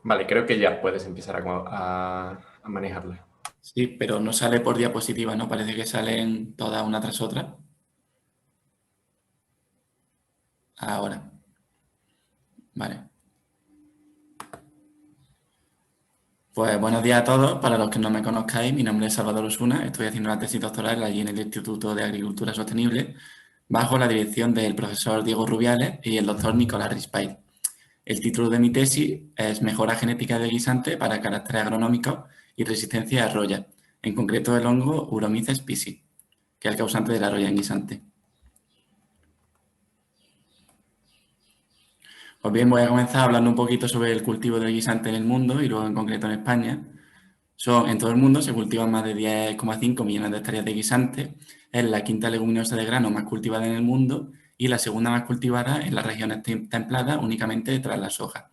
Vale, creo que ya puedes empezar a manejarla. Sí, pero no sale por diapositiva, ¿no? Parece que salen todas una tras otra. Ahora, vale. Pues buenos días a todos. Para los que no me conozcáis, mi nombre es Salvador Osuna. Estoy haciendo una tesis doctoral allí en el Instituto de Agricultura Sostenible, bajo la dirección del profesor Diego Rubiales y el doctor Nicolás Rispay. El título de mi tesis es Mejora genética de guisante para caracteres agronómicos y resistencia a roya, en concreto el hongo Uromyces piscis, que es el causante de la roya en guisante. Pues bien, voy a comenzar hablando un poquito sobre el cultivo del guisante en el mundo y luego en concreto en España. En todo el mundo se cultivan más de 10,5 millones de hectáreas de guisante. Es la quinta leguminosa de grano más cultivada en el mundo y la segunda más cultivada en las regiones templadas, únicamente tras la soja.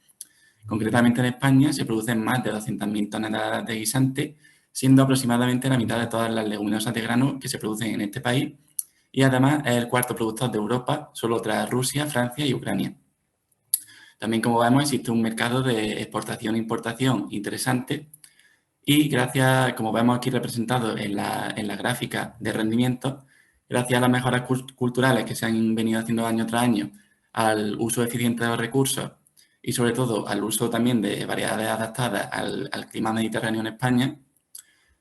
Concretamente en España se producen más de 200.000 toneladas de guisante, siendo aproximadamente la mitad de todas las leguminosas de grano que se producen en este país, y además es el cuarto productor de Europa, solo tras Rusia, Francia y Ucrania. También, como vemos, existe un mercado de exportación e importación interesante y gracias, como vemos aquí representado en la gráfica de rendimiento, gracias a las mejoras culturales que se han venido haciendo año tras año, al uso eficiente de los recursos y sobre todo al uso también de variedades adaptadas al clima mediterráneo en España,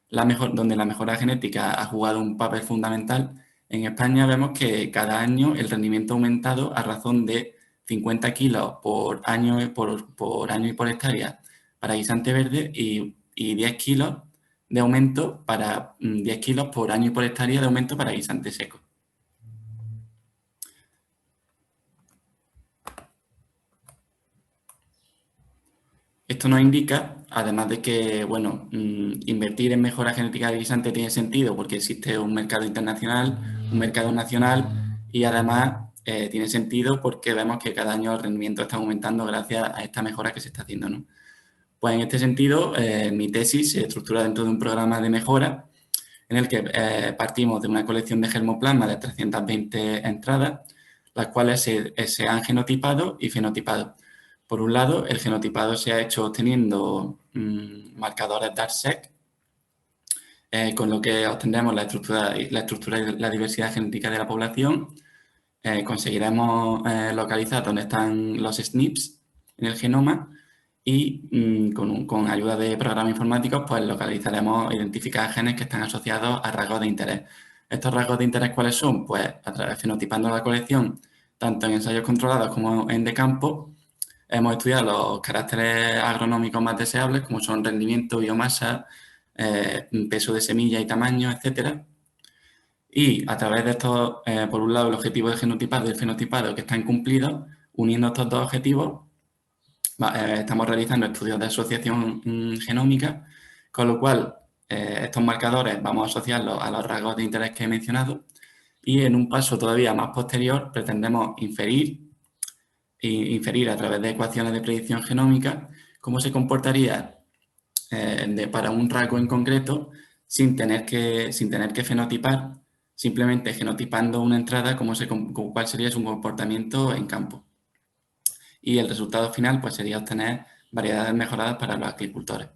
donde la mejora genética ha jugado un papel fundamental. En España vemos que cada año el rendimiento ha aumentado a razón de 50 kilos por año y por hectárea para guisante verde y 10 kilos de aumento 10 kilos por año y por hectárea de aumento para guisante seco. Esto nos indica, además de que, bueno, invertir en mejora genética de guisante tiene sentido porque existe un mercado internacional, un mercado nacional y además tiene sentido porque vemos que cada año el rendimiento está aumentando gracias a esta mejora que se está haciendo, ¿no? Pues en este sentido, mi tesis se estructura dentro de un programa de mejora en el que partimos de una colección de germoplasma de 320 entradas, las cuales se han genotipado y fenotipado. Por un lado, el genotipado se ha hecho obteniendo marcadores DARSEC, con lo que obtendremos la estructura y la diversidad genética de la población. Conseguiremos localizar dónde están los SNPs en el genoma y con ayuda de programas informáticos pues localizaremos, identificar genes que están asociados a rasgos de interés. ¿Estos rasgos de interés cuáles son? Pues a través fenotipando la colección, tanto en ensayos controlados como en de campo, hemos estudiado los caracteres agronómicos más deseables, como son rendimiento, biomasa, peso de semilla y tamaño, etcétera. Y a través de estos, por un lado, el objetivo del genotipado y el fenotipado que están cumplidos, uniendo estos dos objetivos, estamos realizando estudios de asociación genómica, con lo cual estos marcadores vamos a asociarlos a los rasgos de interés que he mencionado y en un paso todavía más posterior pretendemos inferir a través de ecuaciones de predicción genómica cómo se comportaría para un rasgo en concreto sin tener que fenotipar, simplemente genotipando una entrada, cuál sería su comportamiento en campo. Y el resultado final pues, sería obtener variedades mejoradas para los agricultores.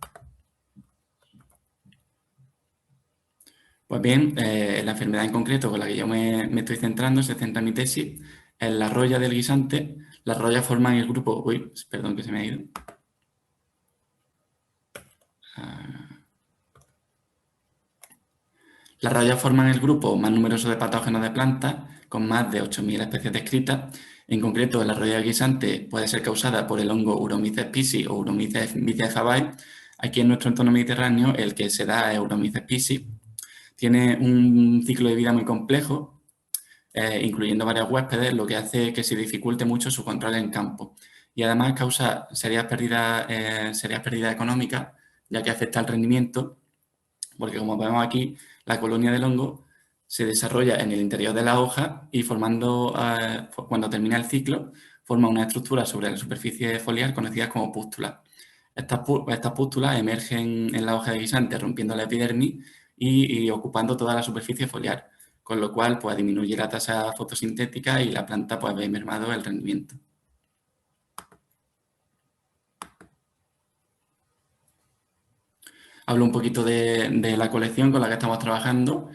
Pues bien, la enfermedad en concreto con la que yo me estoy centrando, se centra en mi tesis, es la roya del guisante. Las royas forman el grupo... Uy, perdón que se me ha ido. Las rayas forman el grupo más numeroso de patógenos de plantas, con más de 8.000 especies descritas. En concreto, la roya guisante puede ser causada por el hongo Uromyces piscis o Uromyces vicefabae. Aquí en nuestro entorno mediterráneo, el que se da es Uromyces piscis. Tiene un ciclo de vida muy complejo, incluyendo varios huéspedes, lo que hace que se dificulte mucho su control en campo. Y además causa serias pérdidas económicas, ya que afecta al rendimiento, porque como vemos aquí, la colonia del hongo se desarrolla en el interior de la hoja y cuando termina el ciclo, forma una estructura sobre la superficie foliar conocida como pústula. Estas pústulas emergen en la hoja de guisante rompiendo la epidermis y ocupando toda la superficie foliar, con lo cual pues, disminuye la tasa fotosintética y la planta pues, ve mermado el rendimiento. hablo un poquito de la colección con la que estamos trabajando.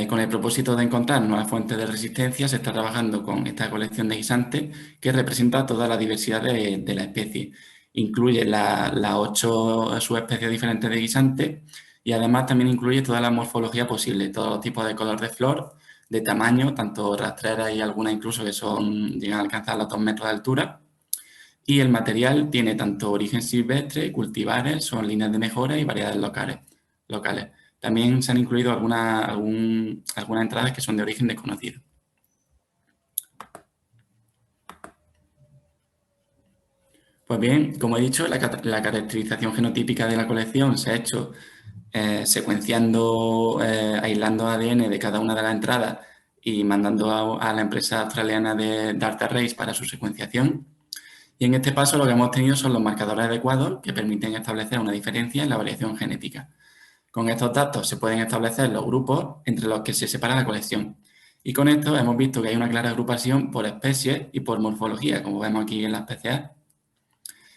Con el propósito de encontrar nuevas fuentes de resistencia, se está trabajando con esta colección de guisantes que representa toda la diversidad de la especie. Incluye las 8 subespecies diferentes de guisantes y además también incluye toda la morfología posible, todos los tipos de color de flor, de tamaño, tanto rastreras y algunas incluso que llegan a alcanzar los 2 metros de altura. Y el material tiene tanto origen silvestre, cultivares, son líneas de mejora y variedades locales. También se han incluido algunas entradas que son de origen desconocido. Pues bien, como he dicho, la caracterización genotípica de la colección se ha hecho secuenciando, aislando ADN de cada una de las entradas y mandando a la empresa australiana de Data Race para su secuenciación. Y en este paso lo que hemos tenido son los marcadores adecuados que permiten establecer una diferencia en la variación genética. Con estos datos se pueden establecer los grupos entre los que se separa la colección. Y con esto hemos visto que hay una clara agrupación por especies y por morfología, como vemos aquí en la especie A.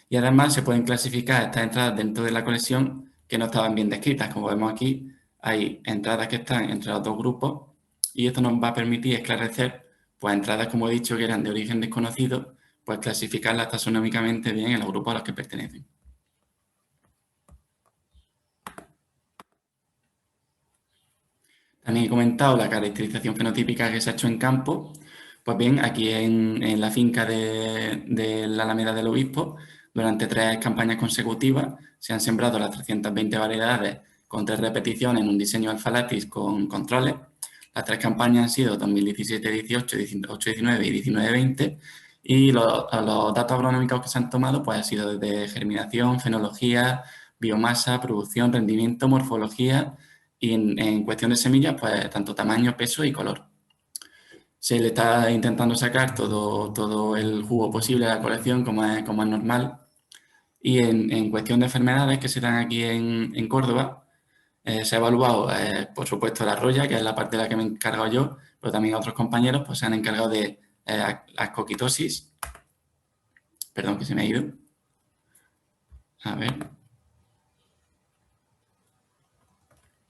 Y además se pueden clasificar estas entradas dentro de la colección que no estaban bien descritas. Como vemos aquí, hay entradas que están entre los dos grupos y esto nos va a permitir esclarecer pues, entradas, como he dicho, que eran de origen desconocido, pues clasificarlas taxonómicamente bien en los grupos a los que pertenecen. También he comentado la caracterización fenotípica que se ha hecho en campo. Pues bien, aquí en la finca de la Alameda del Obispo, durante 3 campañas consecutivas se han sembrado las 320 variedades con 3 repeticiones en un diseño alfa-latis con controles. Las 3 campañas han sido 2017-18, 18-19 y 19-20 y los datos agronómicos que se han tomado pues, han sido desde germinación, fenología, biomasa, producción, rendimiento, morfología y en cuestión de semillas, pues tanto tamaño, peso y color. Se le está intentando sacar todo el jugo posible a la colección como es normal. Y en cuestión de enfermedades que se dan aquí en Córdoba, se ha evaluado, por supuesto, la roya, que es la parte de la que me he encargado yo, pero también otros compañeros pues, se han encargado de ascoquitosis. Perdón, que se me ha ido. A ver.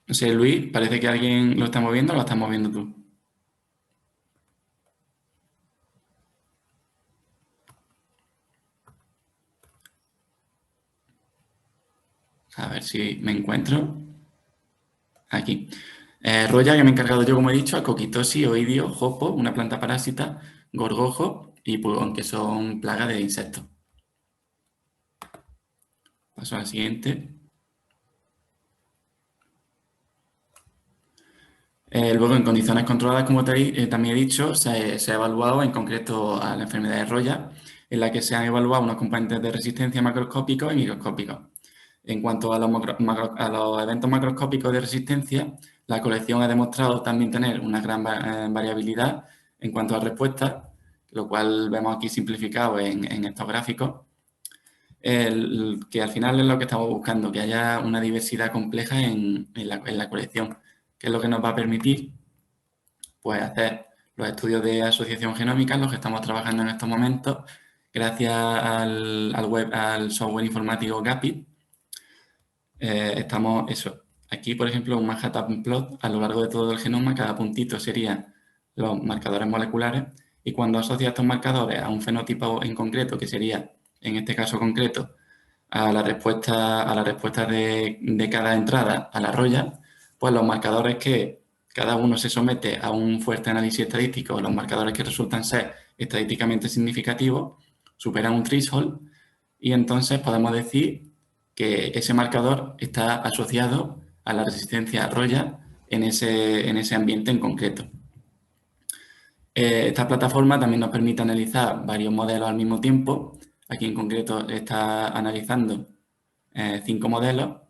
No sé, Luis, parece que alguien lo está moviendo o lo estás moviendo tú. A ver si me encuentro. Aquí. Roya, que me he encargado yo, como he dicho, ascoquitosis, oidio, jopo, una planta parásita, gorgojo y pulgón, que son plagas de insectos. Paso a la siguiente. Luego, en condiciones controladas, como también he dicho, se ha evaluado en concreto a la enfermedad de Roya, en la que se han evaluado unos componentes de resistencia macroscópicos y microscópicos. En cuanto a los eventos macroscópicos de resistencia, la colección ha demostrado también tener una gran variabilidad en cuanto a respuestas, lo cual vemos aquí simplificado en estos gráficos, que al final es lo que estamos buscando, que haya una diversidad compleja en la colección, que es lo que nos va a permitir pues, hacer los estudios de asociación genómica en los que estamos trabajando en estos momentos, gracias al software informático GAPI. Estamos, aquí por ejemplo un Manhattan plot a lo largo de todo el genoma, cada puntito serían los marcadores moleculares y cuando asocia estos marcadores a un fenotipo en concreto, que sería en este caso concreto a la respuesta de cada entrada a la roya, pues los marcadores que cada uno se somete a un fuerte análisis estadístico, los marcadores que resultan ser estadísticamente significativos, superan un threshold y entonces podemos decir que ese marcador está asociado a la resistencia a roya en ese ambiente en concreto. Esta plataforma también nos permite analizar varios modelos al mismo tiempo. Aquí en concreto está analizando 5 modelos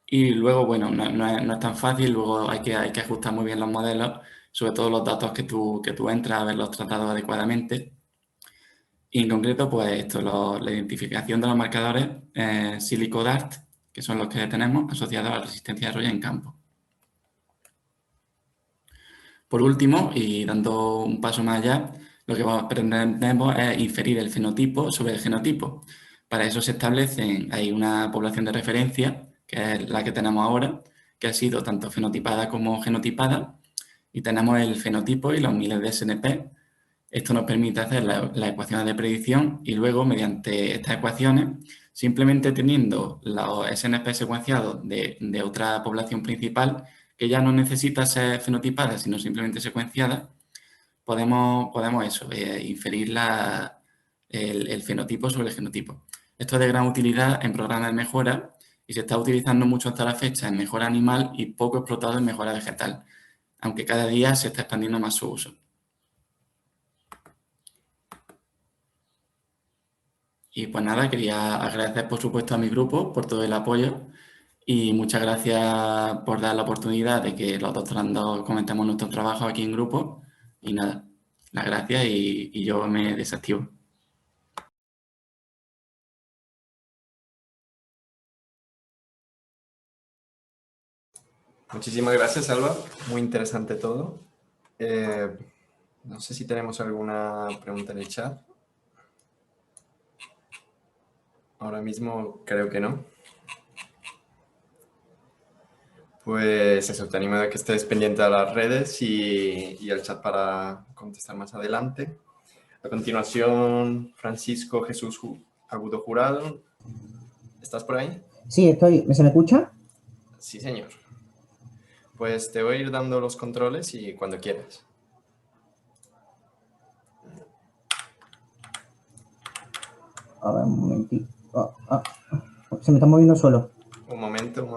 y luego, bueno, no es tan fácil, luego hay que ajustar muy bien los modelos, sobre todo los datos que tú entras, a verlos tratados adecuadamente. Y en concreto, pues esto, la identificación de los marcadores SilicoDart, que son los que tenemos asociados a la resistencia de roya en campo. Por último, y dando un paso más allá, lo que pretendemos es inferir el fenotipo sobre el genotipo. Para eso se establecen, hay una población de referencia que es la que tenemos ahora, que ha sido tanto fenotipada como genotipada, y tenemos el fenotipo y los miles de SNP. Esto nos permite hacer las ecuaciones de predicción y luego, mediante estas ecuaciones, simplemente teniendo los SNP secuenciados de otra población principal, que ya no necesita ser fenotipada, sino simplemente secuenciada, podemos eso, inferir el fenotipo sobre el genotipo. Esto es de gran utilidad en programas de mejora y se está utilizando mucho hasta la fecha en mejora animal y poco explotado en mejora vegetal, aunque cada día se está expandiendo más su uso. Y pues nada, quería agradecer por supuesto a mi grupo por todo el apoyo y muchas gracias por dar la oportunidad de que los doctorandos comentemos nuestro trabajo aquí en grupo. Y nada, las gracias y yo me desactivo. Muchísimas gracias, Alba. Muy interesante todo. No sé si tenemos alguna pregunta en el chat. Ahora mismo creo que no. Pues eso, te animo a que estés pendiente a las redes y al chat para contestar más adelante. A continuación, Francisco Jesús Agudo Jurado. ¿Estás por ahí? Sí, estoy. ¿Se me escucha? Sí, señor. Pues te voy a ir dando los controles y cuando quieras. A ver, un momentito. Se me está moviendo solo. Un momento.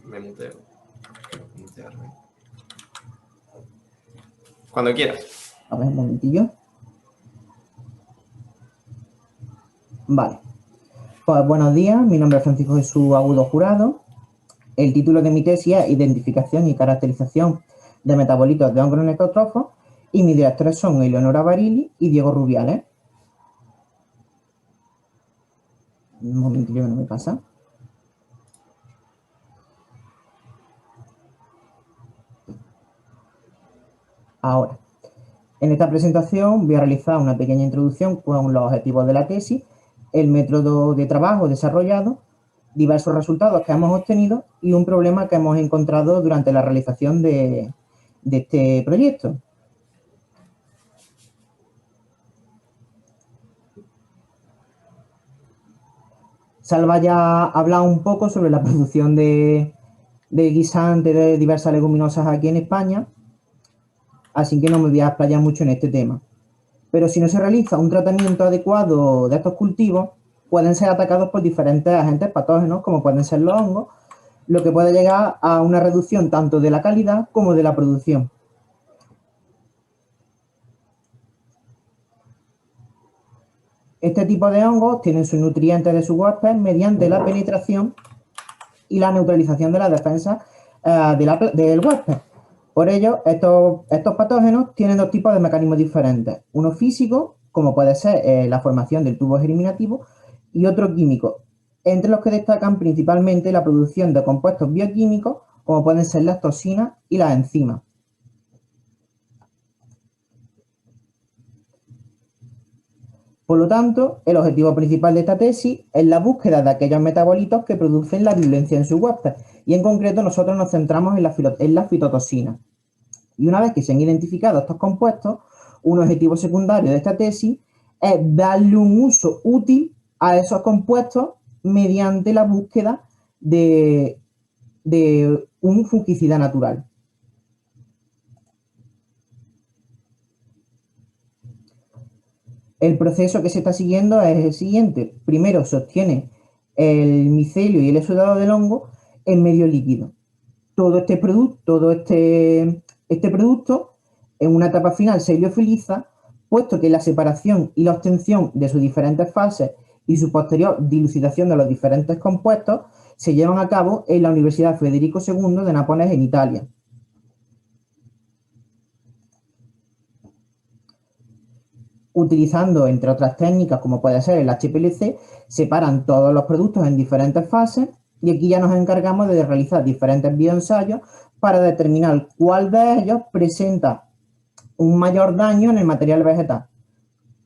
Me muteo. Mutearme. Cuando quieras. A ver, un momentillo. Vale. Pues buenos días, mi nombre es Francisco Jesús Agudo Jurado. El título de mi tesis es Identificación y caracterización de metabolitos de hongos necrótrofos y mis directores son Eleonora Barili y Diego Rubiales. Un momentillo que no me pasa. Ahora, en esta presentación voy a realizar una pequeña introducción con los objetivos de la tesis, el método de trabajo desarrollado, diversos resultados que hemos obtenido y un problema que hemos encontrado durante la realización de este proyecto. Salva ya ha hablado un poco sobre la producción de guisantes de diversas leguminosas aquí en España, así que no me voy a explayar mucho en este tema. Pero si no se realiza un tratamiento adecuado de estos cultivos, pueden ser atacados por diferentes agentes patógenos, como pueden ser los hongos, lo que puede llegar a una reducción tanto de la calidad como de la producción. Este tipo de hongos tienen sus nutrientes de su huésped mediante la penetración y la neutralización de las defensas del huésped. Por ello, estos patógenos tienen dos tipos de mecanismos diferentes. Uno físico, como puede ser la formación del tubo germinativo, y otro químico, entre los que destacan principalmente la producción de compuestos bioquímicos, como pueden ser las toxinas y las enzimas. Por lo tanto, el objetivo principal de esta tesis es la búsqueda de aquellos metabolitos que producen la virulencia en su huésped, y en concreto nosotros nos centramos en la fitotoxina. Y una vez que se han identificado estos compuestos, un objetivo secundario de esta tesis es darle un uso útil a esos compuestos mediante la búsqueda de un fungicida natural. El proceso que se está siguiendo es el siguiente. Primero se obtiene el micelio y el exudado del hongo en medio líquido. Todo este producto en una etapa final se liofiliza, puesto que la separación y la obtención de sus diferentes fases y su posterior dilucidación de los diferentes compuestos se llevan a cabo en la Universidad Federico II de Nápoles, en Italia. Utilizando, entre otras técnicas, como puede ser el HPLC, separan todos los productos en diferentes fases y aquí ya nos encargamos de realizar diferentes bioensayos para determinar cuál de ellos presenta un mayor daño en el material vegetal.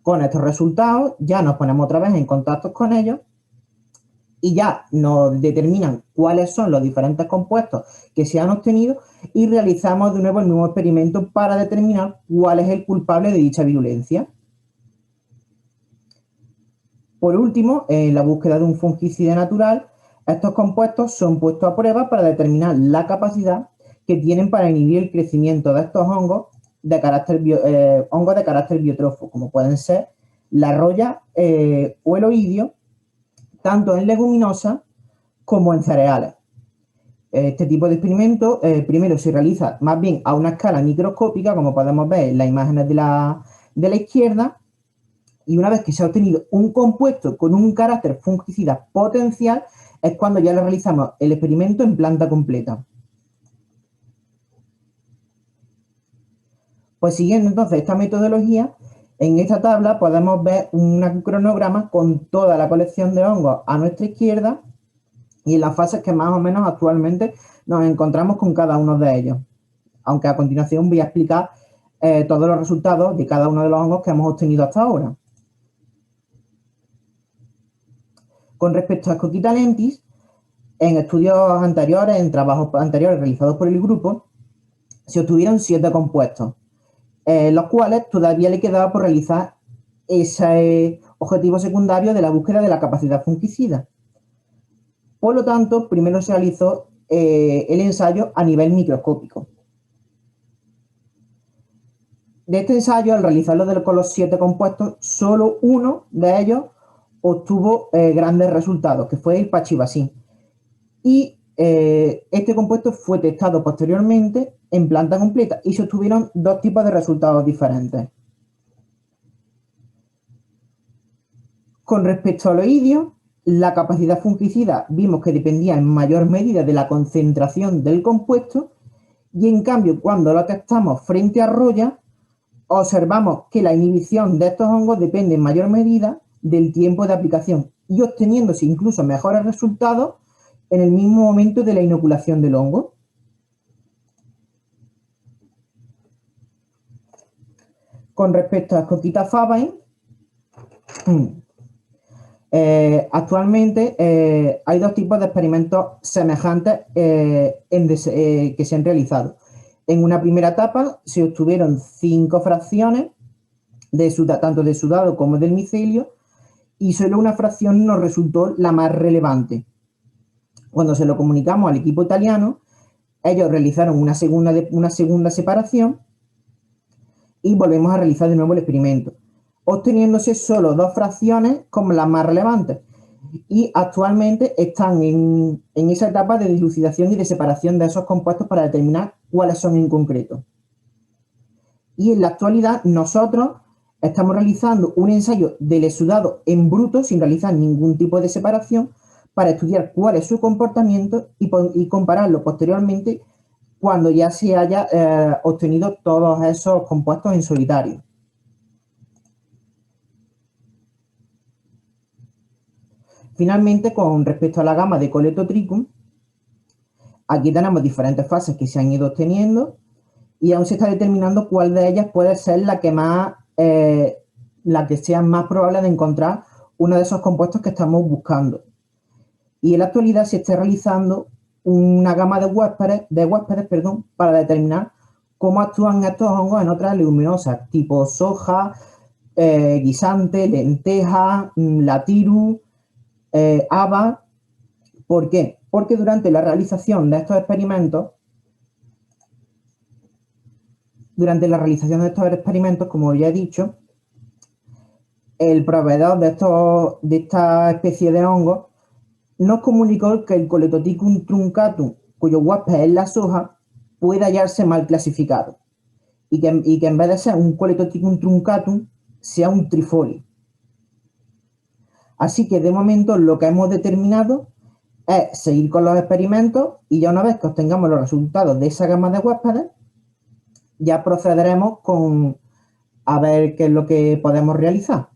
Con estos resultados ya nos ponemos otra vez en contacto con ellos y ya nos determinan cuáles son los diferentes compuestos que se han obtenido y realizamos de nuevo el mismo experimento para determinar cuál es el culpable de dicha virulencia. Por último, en la búsqueda de un fungicida natural, estos compuestos son puestos a prueba para determinar la capacidad que tienen para inhibir el crecimiento de estos hongos de carácter biotrófico, como pueden ser la roya o el oidio, tanto en leguminosas como en cereales. Este tipo de experimento primero se realiza más bien a una escala microscópica, como podemos ver en las imágenes de la izquierda, y una vez que se ha obtenido un compuesto con un carácter fungicida potencial, es cuando ya le realizamos el experimento en planta completa. Pues siguiendo entonces esta metodología, en esta tabla podemos ver un cronograma con toda la colección de hongos a nuestra izquierda y en las fases que más o menos actualmente nos encontramos con cada uno de ellos. Aunque a continuación voy a explicar todos los resultados de cada uno de los hongos que hemos obtenido hasta ahora. Con respecto a Coquita lentis, en estudios anteriores, en trabajos anteriores realizados por el grupo, se obtuvieron 7 compuestos, los cuales todavía le quedaba por realizar ese objetivo secundario de la búsqueda de la capacidad fungicida. Por lo tanto, primero se realizó el ensayo a nivel microscópico. De este ensayo, al realizarlo con los 7 compuestos, solo uno de ellos obtuvo grandes resultados, que fue el pachivacin. Y este compuesto fue testado posteriormente en planta completa y se obtuvieron 2 tipos de resultados diferentes. Con respecto al oidio, la capacidad fungicida vimos que dependía en mayor medida de la concentración del compuesto y en cambio cuando lo testamos frente a roya, observamos que la inhibición de estos hongos depende en mayor medida del tiempo de aplicación y obteniéndose incluso mejores resultados en el mismo momento de la inoculación del hongo. Con respecto a Coquita fabae, actualmente hay 2 tipos de experimentos semejantes que se han realizado. En una primera etapa se obtuvieron 5 fracciones, tanto de sudado como del micelio, y solo una fracción nos resultó la más relevante. Cuando se lo comunicamos al equipo italiano, ellos realizaron una segunda separación y volvemos a realizar de nuevo el experimento, obteniéndose solo 2 fracciones como las más relevantes. Y actualmente están en esa etapa de dilucidación y de separación de esos compuestos para determinar cuáles son en concreto. Y en la actualidad nosotros estamos realizando un ensayo del exudado en bruto sin realizar ningún tipo de separación para estudiar cuál es su comportamiento y compararlo posteriormente cuando ya se haya obtenido todos esos compuestos en solitario. Finalmente, con respecto a la gama de Coletotrichum, aquí tenemos diferentes fases que se han ido obteniendo y aún se está determinando cuál de ellas puede ser la que sea más probable de encontrar uno de esos compuestos que estamos buscando. Y en la actualidad se está realizando una gama de huéspedes, para determinar cómo actúan estos hongos en otras leguminosas, tipo soja, guisante, lenteja, latiru, haba. ¿Por qué? Porque durante la realización de estos experimentos, como ya he dicho, el proveedor de esta especie de hongos nos comunicó que el Coletotrichum truncatum, cuyo huésped es la soja, puede hallarse mal clasificado y que en vez de ser un Coletotrichum truncatum, sea un trifoli. Así que de momento lo que hemos determinado es seguir con los experimentos y ya una vez que obtengamos los resultados de esa gama de huéspedes, ya procederemos a ver qué es lo que podemos realizar.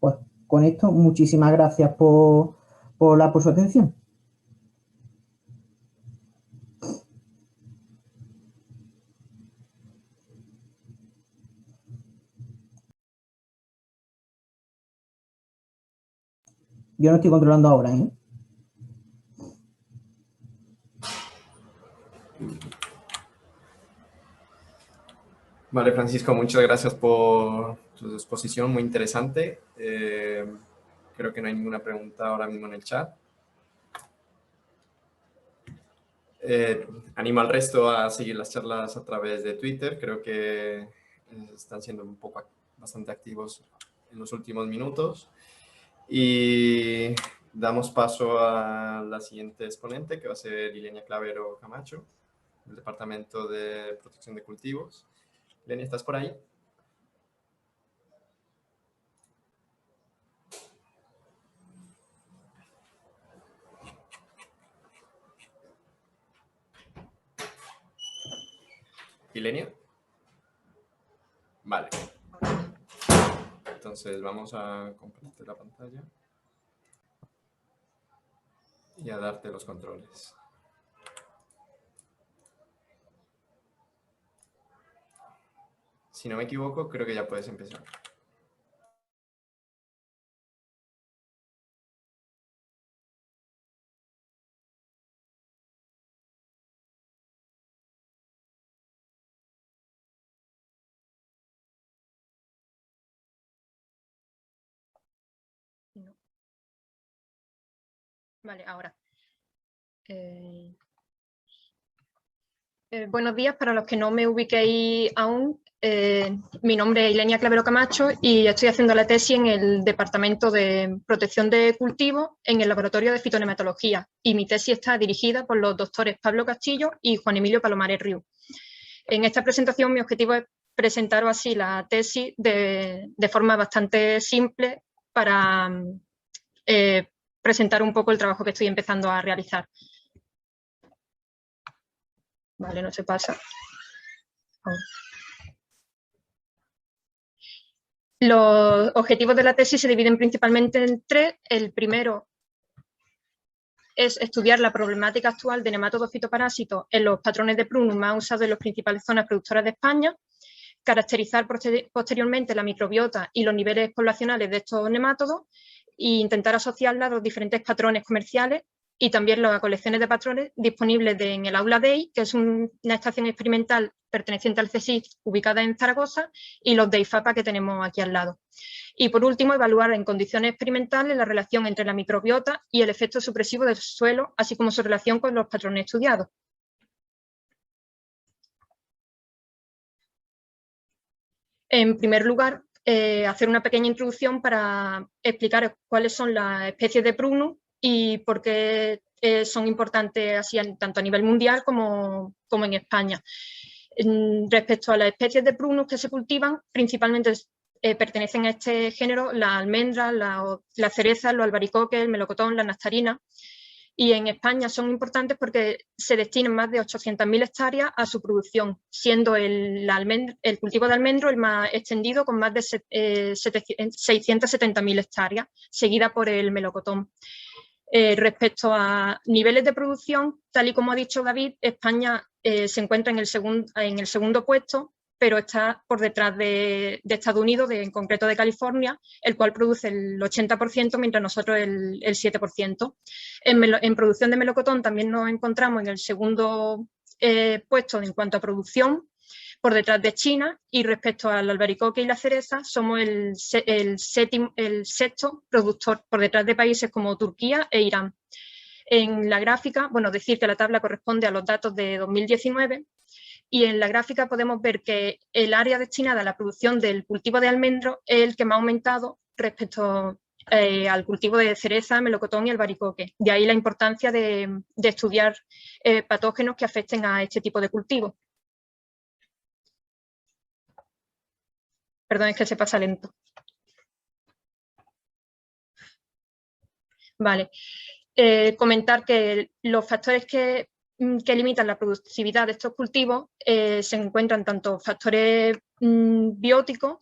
Pues con esto, muchísimas gracias por su atención. Yo no estoy controlando ahora, ¿eh? Vale, Francisco, muchas gracias por tu exposición, muy interesante. Creo que no hay ninguna pregunta ahora mismo en el chat. Animo al resto a seguir las charlas a través de Twitter. Creo que están siendo bastante activos en los últimos minutos. Y damos paso a la siguiente exponente, que va a ser Ilenia Clavero Camacho, del Departamento de Protección de Cultivos. Ilenia, ¿estás por ahí? Ilenia. Vale. Entonces vamos a compartir la pantalla y a darte los controles. Si no me equivoco, creo que ya puedes empezar. No. Vale, ahora. Buenos días, para los que no me ubiquéis aún. Mi nombre es Ilenia Clavero Camacho y estoy haciendo la tesis en el Departamento de Protección de Cultivos en el Laboratorio de Fitonematología, y mi tesis está dirigida por los doctores Pablo Castillo y Juan Emilio Palomares Riu. En esta presentación mi objetivo es presentaros así la tesis de forma bastante simple para presentar un poco el trabajo que estoy empezando a realizar. Vale, no se pasa. Los objetivos de la tesis se dividen principalmente en tres. El primero es estudiar la problemática actual de nematodos fitoparásitos en los patrones de prunus más usados en las principales zonas productoras de España, caracterizar posteriormente la microbiota y los niveles poblacionales de estos nemátodos e intentar asociarla a los diferentes patrones comerciales y también las colecciones de patrones disponibles en el Aula DEI, que es una estación experimental perteneciente al CSIC ubicada en Zaragoza, y los de IFAPA que tenemos aquí al lado. Y por último, evaluar en condiciones experimentales la relación entre la microbiota y el efecto supresivo del suelo, así como su relación con los patrones estudiados. En primer lugar, hacer una pequeña introducción para explicar cuáles son las especies de prunus y por qué son importantes así tanto a nivel mundial como en España. Respecto a las especies de prunus que se cultivan, principalmente pertenecen a este género las almendras, las cerezas, los albaricoques, el melocotón, la nectarina. Y en España son importantes porque se destinan más de 800.000 hectáreas a su producción, siendo el cultivo de almendro el más extendido con más de 670.000 hectáreas, seguida por el melocotón. Respecto a niveles de producción, tal y como ha dicho David, España se encuentra en el segundo puesto, pero está por detrás de Estados Unidos, en concreto de California, el cual produce el 80%, mientras nosotros el 7%. En producción de melocotón también nos encontramos en el segundo puesto en cuanto a producción, por detrás de China, y respecto al albaricoque y la cereza somos el sexto productor, por detrás de países como Turquía e Irán. En la gráfica, bueno, decir que la tabla corresponde a los datos de 2019, y en la gráfica podemos ver que el área destinada a la producción del cultivo de almendro es el que más ha aumentado respecto al cultivo de cereza, melocotón y albaricoque. De ahí la importancia de estudiar patógenos que afecten a este tipo de cultivo. Perdón, es que se pasa lento. Vale. Comentar que los factores que limitan la productividad de estos cultivos se encuentran tanto factores bióticos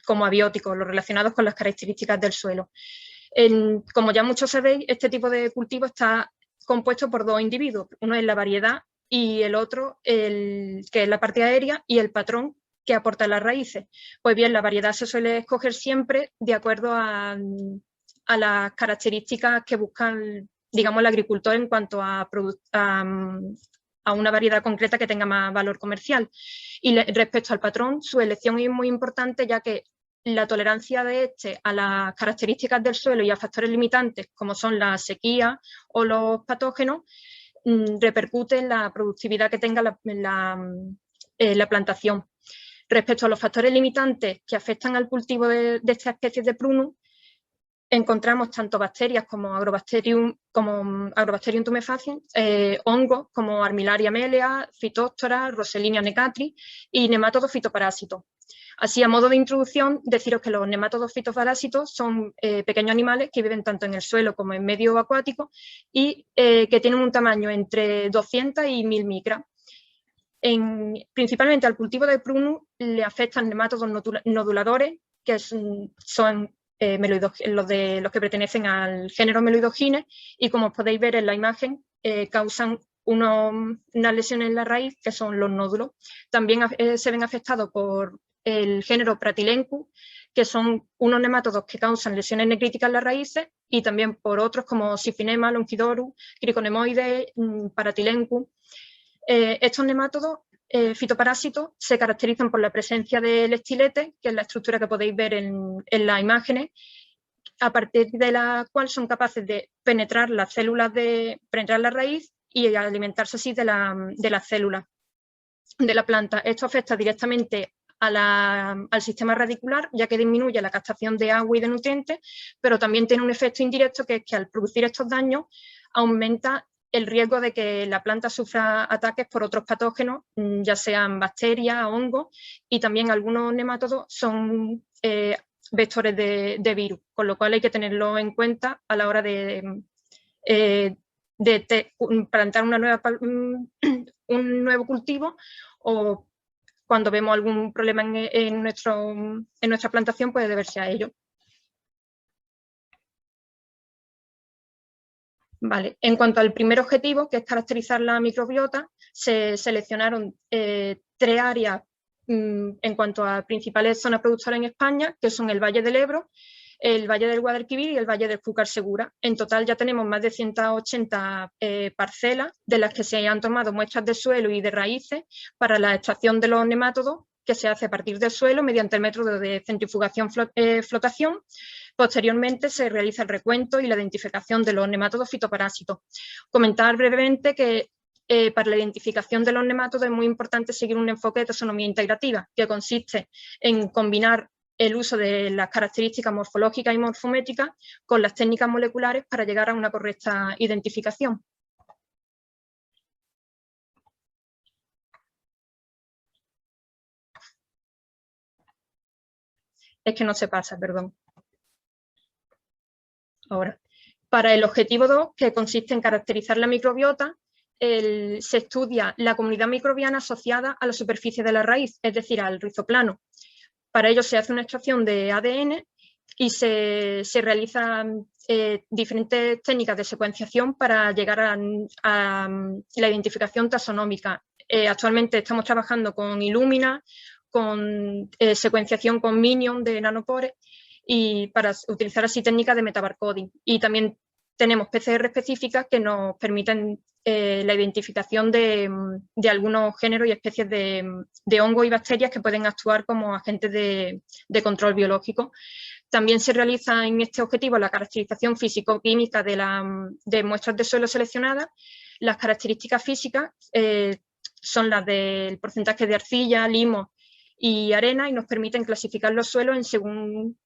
como abióticos, los relacionados con las características del suelo. Como ya muchos sabéis, este tipo de cultivo está compuesto por dos individuos. Uno es la variedad y el otro, que es la parte aérea, y el patrón que aporta las raíces. Pues bien, la variedad se suele escoger siempre de acuerdo a a las características que buscan, digamos, el agricultor en cuanto a una variedad concreta que tenga más valor comercial. Y respecto al patrón, su elección es muy importante, ya que la tolerancia de este a las características del suelo y a factores limitantes, como son la sequía o los patógenos, repercute en la productividad que tenga la plantación. Respecto a los factores limitantes que afectan al cultivo de estas especies de prunus, encontramos tanto bacterias como Agrobacterium tumefaciens, hongos como Armillaria melea, Phytophthora, Roselinea necatris y nemátodos fitoparásitos. Así, a modo de introducción, deciros que los nemátodos fitoparásitos son pequeños animales que viven tanto en el suelo como en medio acuático y que tienen un tamaño entre 200 y 1000 micras. Principalmente al cultivo de prunus le afectan nemátodos noduladores, que son los que pertenecen al género Meloidogines, y como podéis ver en la imagen, causan unas lesiones en la raíz, que son los nódulos. También se ven afectados por el género Pratylencus, que son unos nemátodos que causan lesiones necríticas en las raíces, y también por otros como Siphinema, Longidorum, Criconemoides, Pratylencus. Estos nemátodos fitoparásitos se caracterizan por la presencia del estilete, que es la estructura que podéis ver en las imágenes, a partir de la cual son capaces de penetrar las células, penetrar la raíz y alimentarse así de las células de la planta. Esto afecta directamente al sistema radicular, ya que disminuye la captación de agua y de nutrientes, pero también tiene un efecto indirecto, que es que al producir estos daños aumenta el riesgo de que la planta sufra ataques por otros patógenos, ya sean bacterias, hongos, y también algunos nemátodos son vectores de virus, con lo cual hay que tenerlo en cuenta a la hora de plantar un nuevo cultivo, o cuando vemos algún problema en nuestra plantación, puede deberse a ello. Vale. En cuanto al primer objetivo, que es caracterizar la microbiota, se seleccionaron 3 áreas en cuanto a principales zonas productoras en España, que son el Valle del Ebro, el Valle del Guadalquivir y el Valle del Júcar Segura. En total ya tenemos más de 180 parcelas, de las que se han tomado muestras de suelo y de raíces para la extracción de los nemátodos, que se hace a partir del suelo mediante el método de centrifugación-flotación. Posteriormente se realiza el recuento y la identificación de los nemátodos fitoparásitos. Comentar brevemente que para la identificación de los nemátodos es muy importante seguir un enfoque de taxonomía integrativa, que consiste en combinar el uso de las características morfológicas y morfométricas con las técnicas moleculares para llegar a una correcta identificación. Es que no se pasa, perdón. Ahora, para el objetivo 2, que consiste en caracterizar la microbiota, se estudia la comunidad microbiana asociada a la superficie de la raíz, es decir, al rizoplano. Para ello se hace una extracción de ADN y se realizan diferentes técnicas de secuenciación para llegar a la identificación taxonómica. Actualmente estamos trabajando con Illumina, con secuenciación con Minion de nanopores, y para utilizar así técnicas de metabarcoding. Y también tenemos PCR específicas que nos permiten la identificación de algunos géneros y especies de hongos y bacterias que pueden actuar como agentes de control biológico. También se realiza en este objetivo la caracterización físico-química de muestras de suelo seleccionadas. Las características físicas son las del porcentaje de arcilla, limo y arena, y nos permiten clasificar los suelos según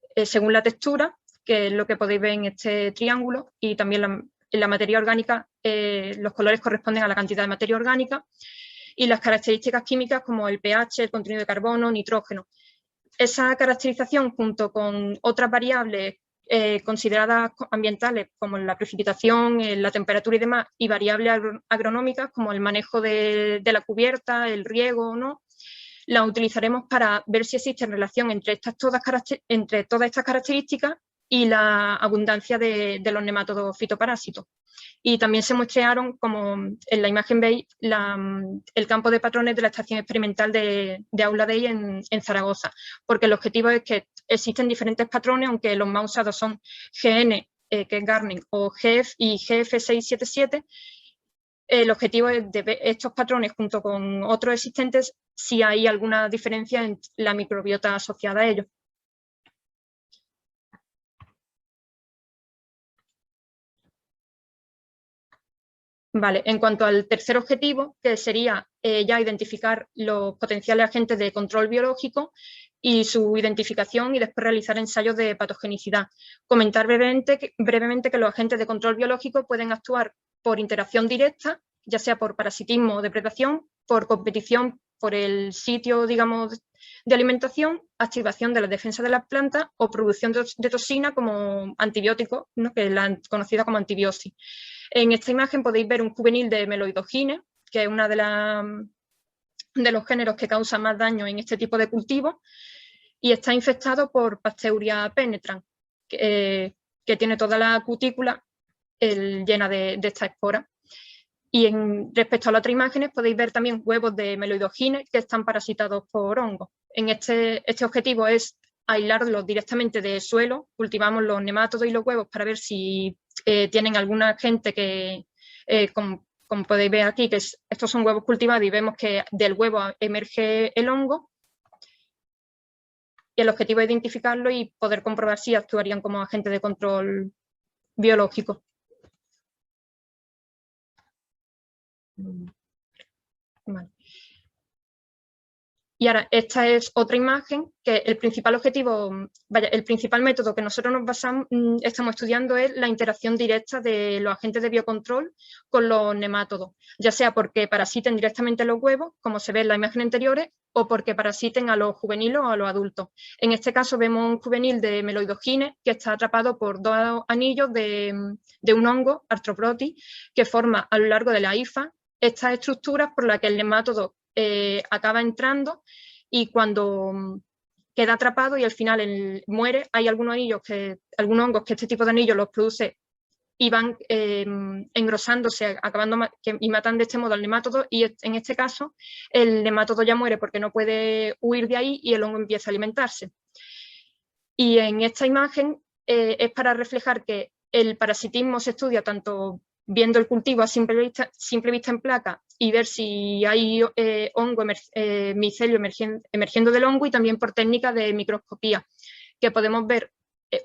la textura, que es lo que podéis ver en este triángulo, y también la materia orgánica, los colores corresponden a la cantidad de materia orgánica, y las características químicas como el pH, el contenido de carbono, nitrógeno. Esa caracterización, junto con otras variables consideradas ambientales, como la precipitación, la temperatura y demás, y variables agronómicas como el manejo de la cubierta, el riego o no, la utilizaremos para ver si existe relación entre todas estas características y la abundancia de los nemátodos fitoparásitos. Y también se muestrearon, como en la imagen veis, el campo de patrones de la estación experimental de Aula Dei en Zaragoza, porque el objetivo es que existen diferentes patrones, aunque los más usados son GN, que es Garnet, o GF y GF677. El objetivo es de ver estos patrones junto con otros existentes si hay alguna diferencia en la microbiota asociada a ellos. Vale, en cuanto al tercer objetivo, que sería ya identificar los potenciales agentes de control biológico y su identificación y después realizar ensayos de patogenicidad. Comentar brevemente que los agentes de control biológico pueden actuar por interacción directa, ya sea por parasitismo o depredación, por competición por el sitio, digamos, de alimentación, activación de la defensa de las plantas o producción de toxina como antibiótico, ¿no? Que es la conocida como antibiosis. En esta imagen podéis ver un juvenil de Meloidogine, que es una de los géneros que causa más daño en este tipo de cultivos, y está infectado por Pasteuria penetrans, que tiene toda la cutícula llena de esta espora. Y respecto a las otras imágenes podéis ver también huevos de Meloidogine que están parasitados por hongos. En este objetivo es aislarlos directamente del suelo, cultivamos los nemátodos y los huevos para ver si tienen alguna agente que, como podéis ver aquí, que estos son huevos cultivados y vemos que del huevo emerge el hongo. Y el objetivo es identificarlo y poder comprobar si actuarían como agentes de control biológico. Vale. Y ahora, esta es otra imagen que el principal objetivo, el principal método que nosotros estamos estudiando es la interacción directa de los agentes de biocontrol con los nemátodos, ya sea porque parasiten directamente los huevos, como se ve en las imágenes anteriores, o porque parasiten a los juveniles o a los adultos. En este caso vemos un juvenil de Meloidogine que está atrapado por dos anillos de un hongo, Arthroprotis, que forma a lo largo de la hifa estas estructuras por las que el nemátodo acaba entrando y cuando queda atrapado y al final muere, hay algunos hongos que este tipo de anillos los produce y van engrosándose, y matan de este modo al nemátodo, y en este caso el nemátodo ya muere porque no puede huir de ahí y el hongo empieza a alimentarse. Y en esta imagen es para reflejar que el parasitismo se estudia tanto viendo el cultivo a simple vista en placa y ver si hay hongo, micelio emergiendo del hongo, y también por técnicas de microscopía, que podemos ver,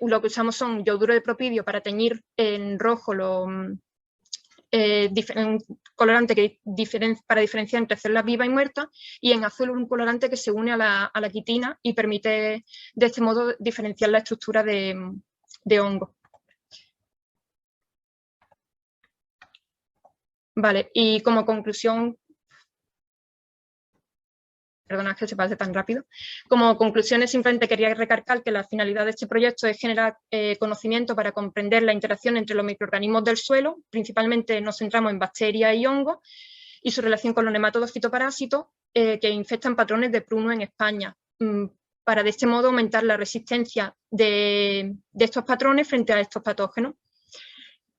lo que usamos son yoduro de propidio para teñir en rojo un colorante para diferenciar entre células vivas y muertas, y en azul un colorante que se une a la quitina y permite de este modo diferenciar la estructura de hongo. Vale, y como conclusión, perdona que se pase tan rápido, como conclusiones simplemente quería recalcar que la finalidad de este proyecto es generar conocimiento para comprender la interacción entre los microorganismos del suelo, principalmente nos centramos en bacterias y hongos, y su relación con los nemátodos fitoparásitos que infectan patrones de pruno en España, para de este modo aumentar la resistencia de estos patrones frente a estos patógenos.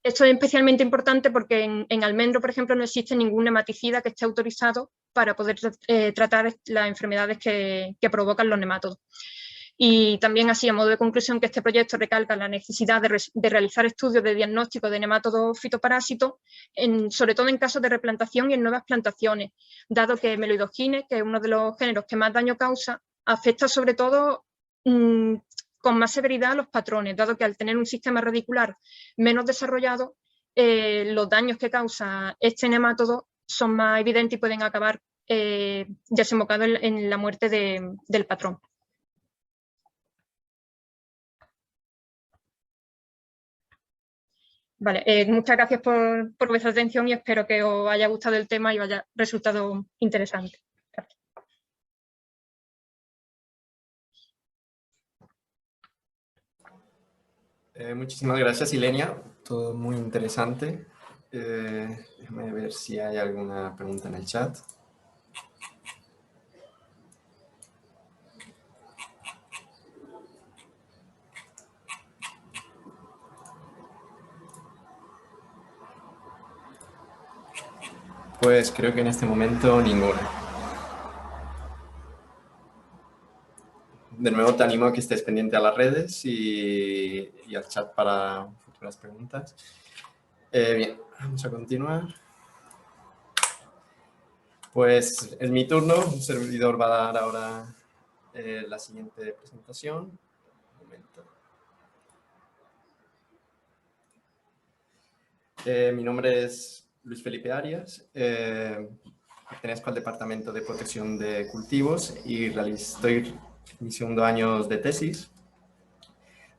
Esto es especialmente importante porque en almendro, por ejemplo, no existe ningún nematicida que esté autorizado para poder tratar las enfermedades que provocan los nemátodos. Y también así, a modo de conclusión, que este proyecto recalca la necesidad de realizar estudios de diagnóstico de nemátodos fitoparásitos, sobre todo en casos de replantación y en nuevas plantaciones, dado que Meloidogine, que es uno de los géneros que más daño causa, afecta sobre todo con más severidad a los patrones, dado que al tener un sistema radicular menos desarrollado, los daños que causa este nemátodo son más evidentes y pueden acabar desembocando en la muerte del patrón. Vale, muchas gracias por vuestra atención y espero que os haya gustado el tema y os haya resultado interesante. Gracias. Muchísimas gracias, Ilenia. Todo muy interesante. Déjame ver si hay alguna pregunta en el chat. Pues creo que en este momento ninguna. De nuevo te animo a que estés pendiente a las redes y al chat para futuras preguntas. Bien, vamos a continuar. Pues es mi turno. Un servidor va a dar ahora la siguiente presentación. Un momento. Mi nombre es Luis Felipe Arias. Pertenezco al Departamento de Protección de Cultivos y estoy en mis segundo años de tesis,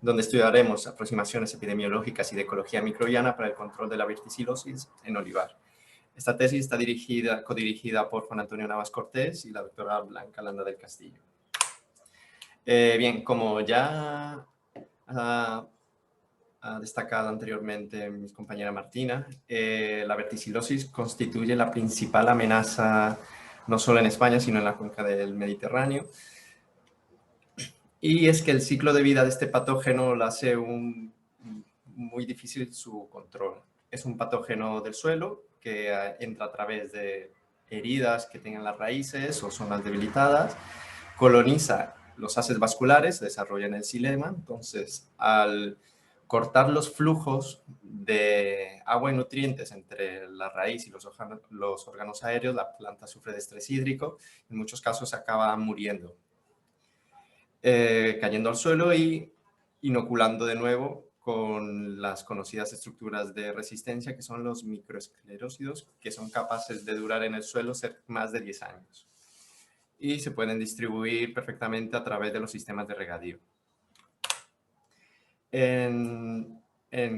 donde estudiaremos aproximaciones epidemiológicas y de ecología microbiana para el control de la verticilosis en olivar. Esta tesis está codirigida por Juan Antonio Navas Cortés y la doctora Blanca Landa del Castillo. Bien, como ya ha destacado anteriormente mi compañera Martina, la verticilosis constituye la principal amenaza no solo en España, sino en la cuenca del Mediterráneo. Y es que el ciclo de vida de este patógeno lo hace muy difícil su control. Es un patógeno del suelo que entra a través de heridas que tengan las raíces o zonas debilitadas, coloniza los haces vasculares, se desarrolla en el xilema. Entonces, al cortar los flujos de agua y nutrientes entre la raíz y los órganos aéreos, la planta sufre de estrés hídrico, en muchos casos acaba muriendo, cayendo al suelo y inoculando de nuevo con las conocidas estructuras de resistencia, que son los microesclerósidos, que son capaces de durar en el suelo más de 10 años. Y se pueden distribuir perfectamente a través de los sistemas de regadío. En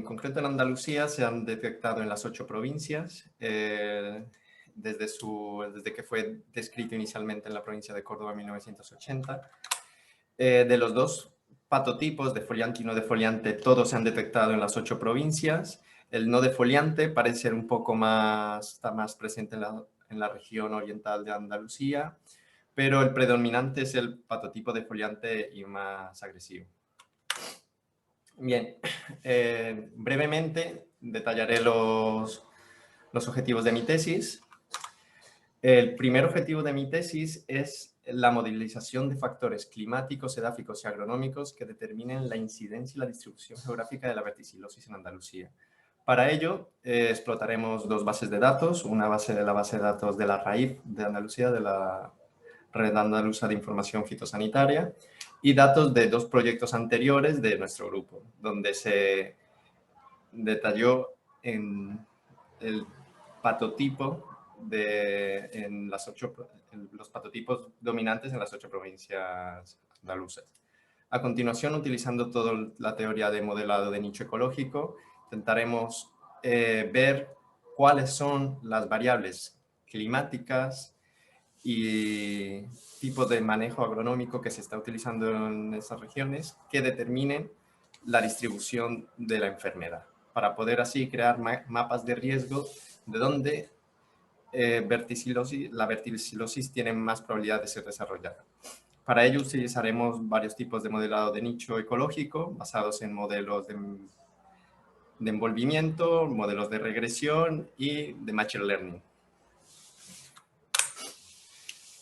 concreto en Andalucía se han detectado en las 8 provincias, desde que fue descrito inicialmente en la provincia de Córdoba en 1980. De los 2 patotipos, defoliante y no defoliante, todos se han detectado en las 8 provincias. El no defoliante parece ser un poco está más presente en la región oriental de Andalucía, pero el predominante es el patotipo defoliante y más agresivo. Bien, brevemente detallaré los objetivos de mi tesis. El primer objetivo de mi tesis es la modelización de factores climáticos, edáficos y agronómicos que determinen la incidencia y la distribución geográfica de la verticilosis en Andalucía. Para ello, explotaremos 2 bases de datos, una base de datos de la RAIF de Andalucía, de la Red Andaluza de Información Fitosanitaria, y datos de 2 proyectos anteriores de nuestro grupo, donde se detalló en el patotipo los patotipos dominantes en las 8 provincias andaluzas. A continuación, utilizando toda la teoría de modelado de nicho ecológico, intentaremos ver cuáles son las variables climáticas y tipos de manejo agronómico que se está utilizando en esas regiones que determinen la distribución de la enfermedad, para poder así crear mapas de riesgo de donde la verticilosis tiene más probabilidad de ser desarrollada. Para ello utilizaremos varios tipos de modelado de nicho ecológico basados en modelos de envolvimiento, modelos de regresión y de machine learning.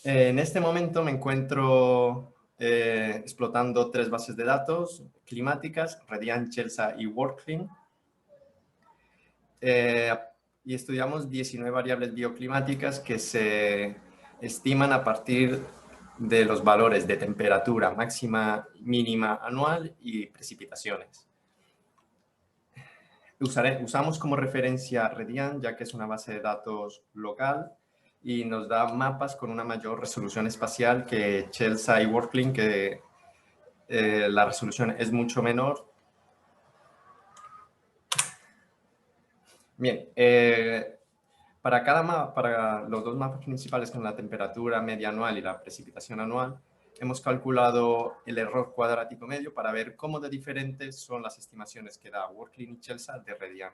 En este momento me encuentro explotando 3 bases de datos climáticas, Redian, Chelsea y WorldClim. Y estudiamos 19 variables bioclimáticas que se estiman a partir de los valores de temperatura máxima, mínima anual y precipitaciones. Usamos como referencia Redian, ya que es una base de datos local y nos da mapas con una mayor resolución espacial que Chelsea y WorldClim, que la resolución es mucho menor. Bien, para los 2 mapas principales, con la temperatura media anual y la precipitación anual, hemos calculado el error cuadrático medio para ver cómo de diferentes son las estimaciones que da WorldClim y Chelsea de Redian.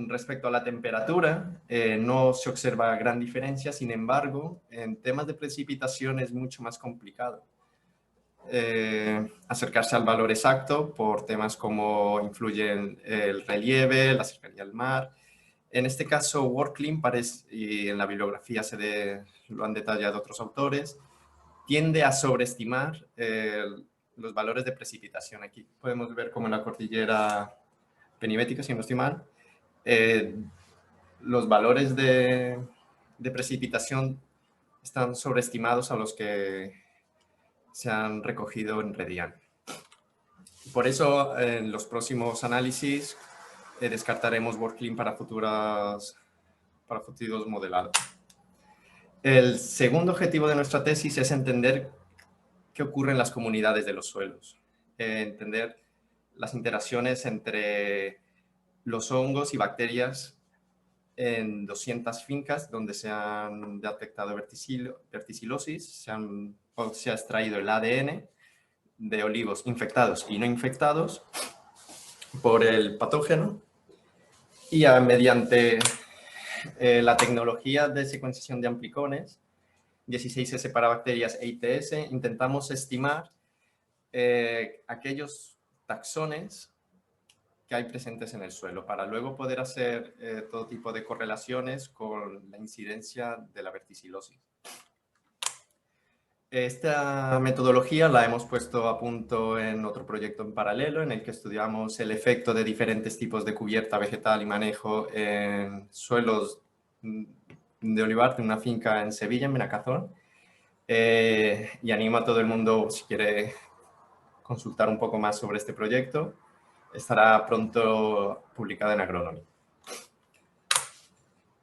Respecto a la temperatura, no se observa gran diferencia, sin embargo, en temas de precipitación es mucho más complicado acercarse al valor exacto por temas como influyen el relieve, la cercanía al mar, En este caso, WorldClim, y en la bibliografía lo han detallado otros autores, tiende a sobreestimar los valores de precipitación. Aquí podemos ver como en la cordillera penibética, si no estoy mal, los valores de precipitación están sobreestimados a los que se han recogido en Redian. Por eso, en los próximos análisis descartaremos WorldClim para futuros modelados. El segundo objetivo de nuestra tesis es entender qué ocurre en las comunidades de los suelos, entender las interacciones entre los hongos y bacterias en 200 fincas donde se han detectado verticilosis, se ha extraído el ADN de olivos infectados y no infectados por el patógeno, y mediante la tecnología de secuenciación de amplicones, 16S para bacterias e ITS, intentamos estimar aquellos taxones que hay presentes en el suelo para luego poder hacer todo tipo de correlaciones con la incidencia de la verticilosis. Esta metodología la hemos puesto a punto en otro proyecto en paralelo, en el que estudiamos el efecto de diferentes tipos de cubierta vegetal y manejo en suelos de olivar de una finca en Sevilla, en Benacazón. Y animo a todo el mundo, si quiere consultar un poco más sobre este proyecto, estará pronto publicado en Agronomy.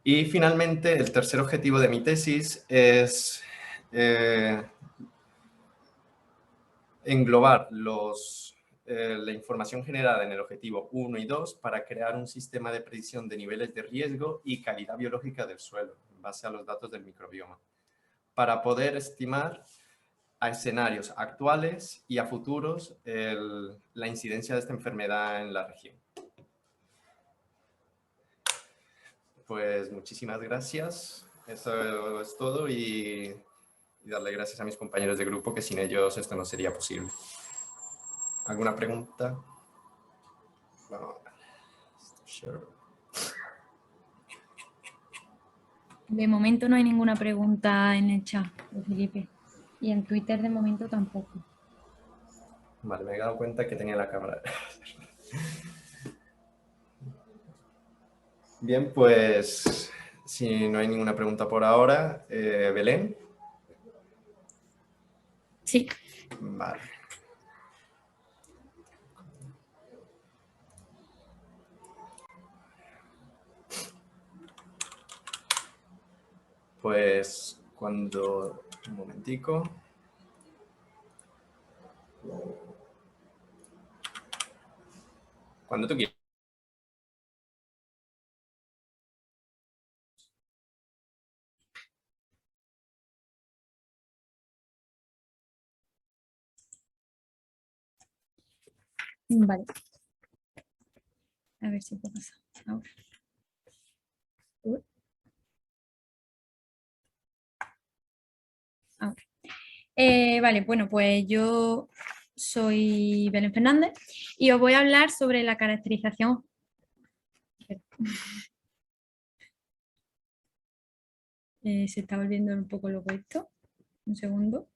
Y finalmente, el tercer objetivo de mi tesis es englobar la información generada en el objetivo 1 y 2 para crear un sistema de predicción de niveles de riesgo y calidad biológica del suelo, en base a los datos del microbioma, para poder estimar a escenarios actuales y a futuros la incidencia de esta enfermedad en la región. Pues muchísimas gracias. Eso es todo y darle gracias a mis compañeros de grupo, que sin ellos esto no sería posible. ¿Alguna pregunta? Vamos a ver. De momento no hay ninguna pregunta en el chat, Felipe. Y en Twitter de momento tampoco. Vale, me he dado cuenta que tenía la cámara. Bien, pues si no hay ninguna pregunta por ahora, Belén. Sí. Vale. Pues cuando... Un momentico. Cuando tú quieras. Vale. A ver si puedo pasar ahora. Ahora. Vale, bueno, pues yo soy Belén Fernández y os voy a hablar sobre la caracterización. Se está volviendo un poco loco esto. Un segundo.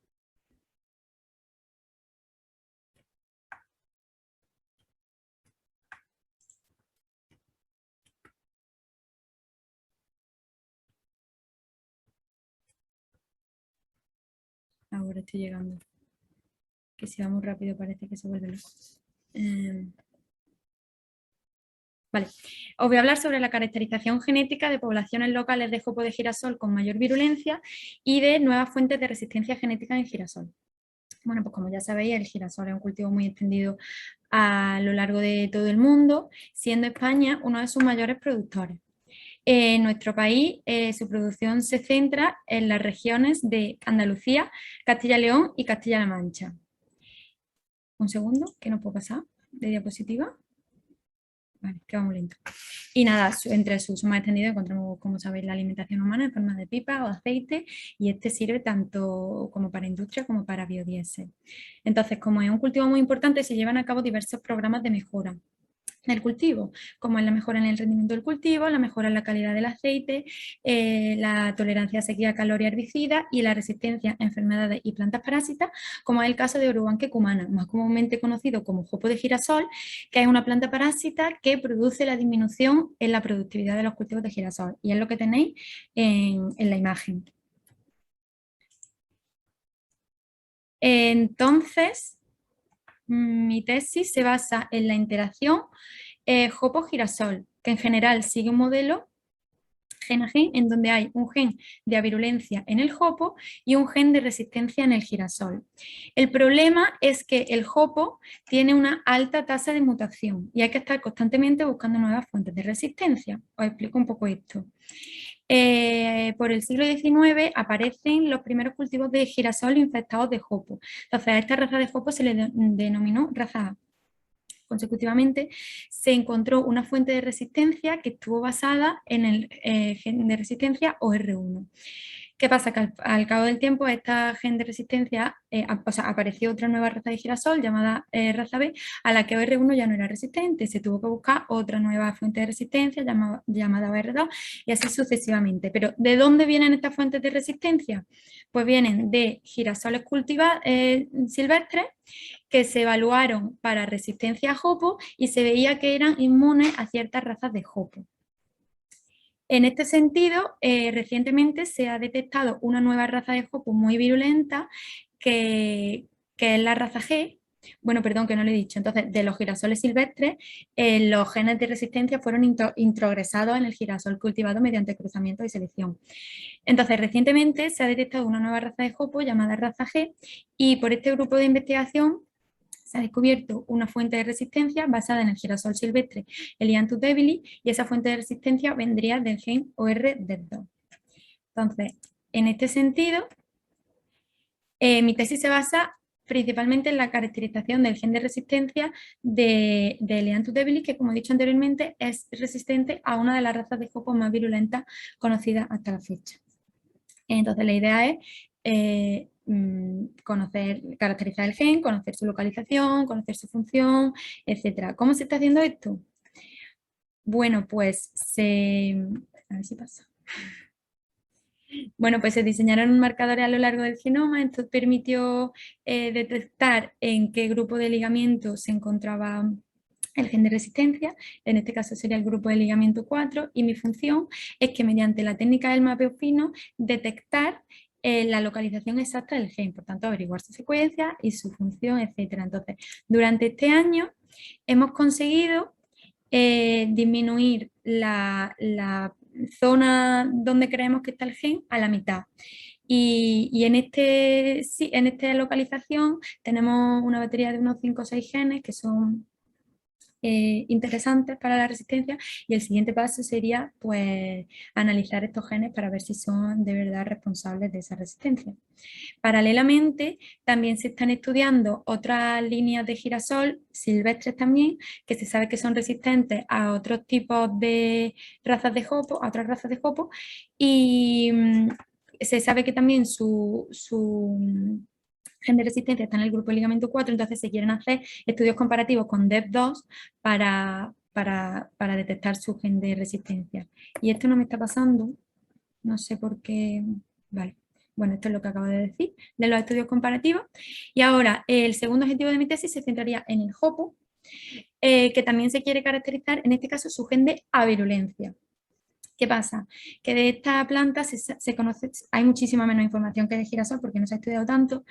Ahora estoy llegando. Que si va muy rápido parece que se vuelve loco. Vale, os voy a hablar sobre la caracterización genética de poblaciones locales de jopo de girasol con mayor virulencia y de nuevas fuentes de resistencia genética en girasol. Bueno, pues como ya sabéis, el girasol es un cultivo muy extendido a lo largo de todo el mundo, siendo España uno de sus mayores productores. En nuestro país, su producción se centra en las regiones de Andalucía, Castilla y León y Castilla-La Mancha. Un segundo, que no puedo pasar de diapositiva. Vale, que va muy lento. Y nada, entre su uso más extendido encontramos, como sabéis, la alimentación humana en forma de pipa o aceite, y este sirve tanto como para industria como para biodiesel. Entonces, como es un cultivo muy importante, se llevan a cabo diversos programas de mejora. del cultivo, como es la mejora en el rendimiento del cultivo, la mejora en la calidad del aceite, la tolerancia a sequía, calor y herbicidas y la resistencia a enfermedades y plantas parásitas, como es el caso de Orobanche cumana, más comúnmente conocido como jopo de girasol, que es una planta parásita que produce la disminución en la productividad de los cultivos de girasol, y es lo que tenéis en la imagen. Entonces, mi tesis se basa en la interacción jopo-girasol, que en general sigue un modelo gen a gen, en donde hay un gen de avirulencia en el jopo y un gen de resistencia en el girasol. El problema es que el jopo tiene una alta tasa de mutación y hay que estar constantemente buscando nuevas fuentes de resistencia. Os explico un poco esto. Por el siglo XIX aparecen los primeros cultivos de girasol infectados de jopo. Entonces a esta raza de jopo se le denominó raza A. Consecutivamente, se encontró una fuente de resistencia que estuvo basada en el gen de resistencia OR1. ¿Qué pasa? Que al cabo del tiempo esta gen de resistencia, apareció otra nueva raza de girasol llamada raza B, a la que OR1 ya no era resistente. Se tuvo que buscar otra nueva fuente de resistencia llamada OR2 y así sucesivamente. Pero ¿de dónde vienen estas fuentes de resistencia? Pues vienen de girasoles silvestres que se evaluaron para resistencia a jopo y se veía que eran inmunes a ciertas razas de jopo. En este sentido, recientemente se ha detectado una nueva raza de jopo muy virulenta que es la raza G. Bueno, perdón, que no lo he dicho. Entonces, de los girasoles silvestres, los genes de resistencia fueron introgresados en el girasol cultivado mediante cruzamiento y selección. Entonces, recientemente se ha detectado una nueva raza de jopo llamada raza G y por este grupo de investigación se ha descubierto una fuente de resistencia basada en el girasol silvestre Elianthus debili y esa fuente de resistencia vendría del gen OR-DED2. Entonces, en este sentido, mi tesis se basa principalmente en la caracterización del gen de resistencia de Elianthus debili, que como he dicho anteriormente es resistente a una de las razas de jopo más virulentas conocidas hasta la fecha. Entonces la idea es caracterizar el gen, conocer su localización, conocer su función, etc. ¿Cómo se está haciendo esto? Bueno, pues a ver si pasa. Bueno, pues se diseñaron marcadores a lo largo del genoma. Esto permitió detectar en qué grupo de ligamiento se encontraba el gen de resistencia, en este caso sería el grupo de ligamiento 4, y mi función es que mediante la técnica del mapeo fino detectar la localización exacta del gen, por tanto averiguar su secuencia y su función, etc. Entonces, durante este año hemos conseguido disminuir la zona donde creemos que está el gen a la mitad. Y en esta localización tenemos una batería de unos 5 o 6 genes que son interesantes para la resistencia, y el siguiente paso sería pues analizar estos genes para ver si son de verdad responsables de esa resistencia. Paralelamente también se están estudiando otras líneas de girasol silvestres también, que se sabe que son resistentes a otros tipos de razas de jopo, a otras razas de jopo, y se sabe que también su gen de resistencia está en el grupo de ligamento 4, entonces se quieren hacer estudios comparativos con DEP2 para detectar su gen de resistencia. Y esto no me está pasando, no sé por qué, vale. Bueno, esto es lo que acabo de decir, de los estudios comparativos. Y ahora, el segundo objetivo de mi tesis se centraría en el jopo, que también se quiere caracterizar, en este caso, su gen de avirulencia. ¿Qué pasa? Que de esta planta se conoce, hay muchísima menos información que de girasol porque no se ha estudiado tanto,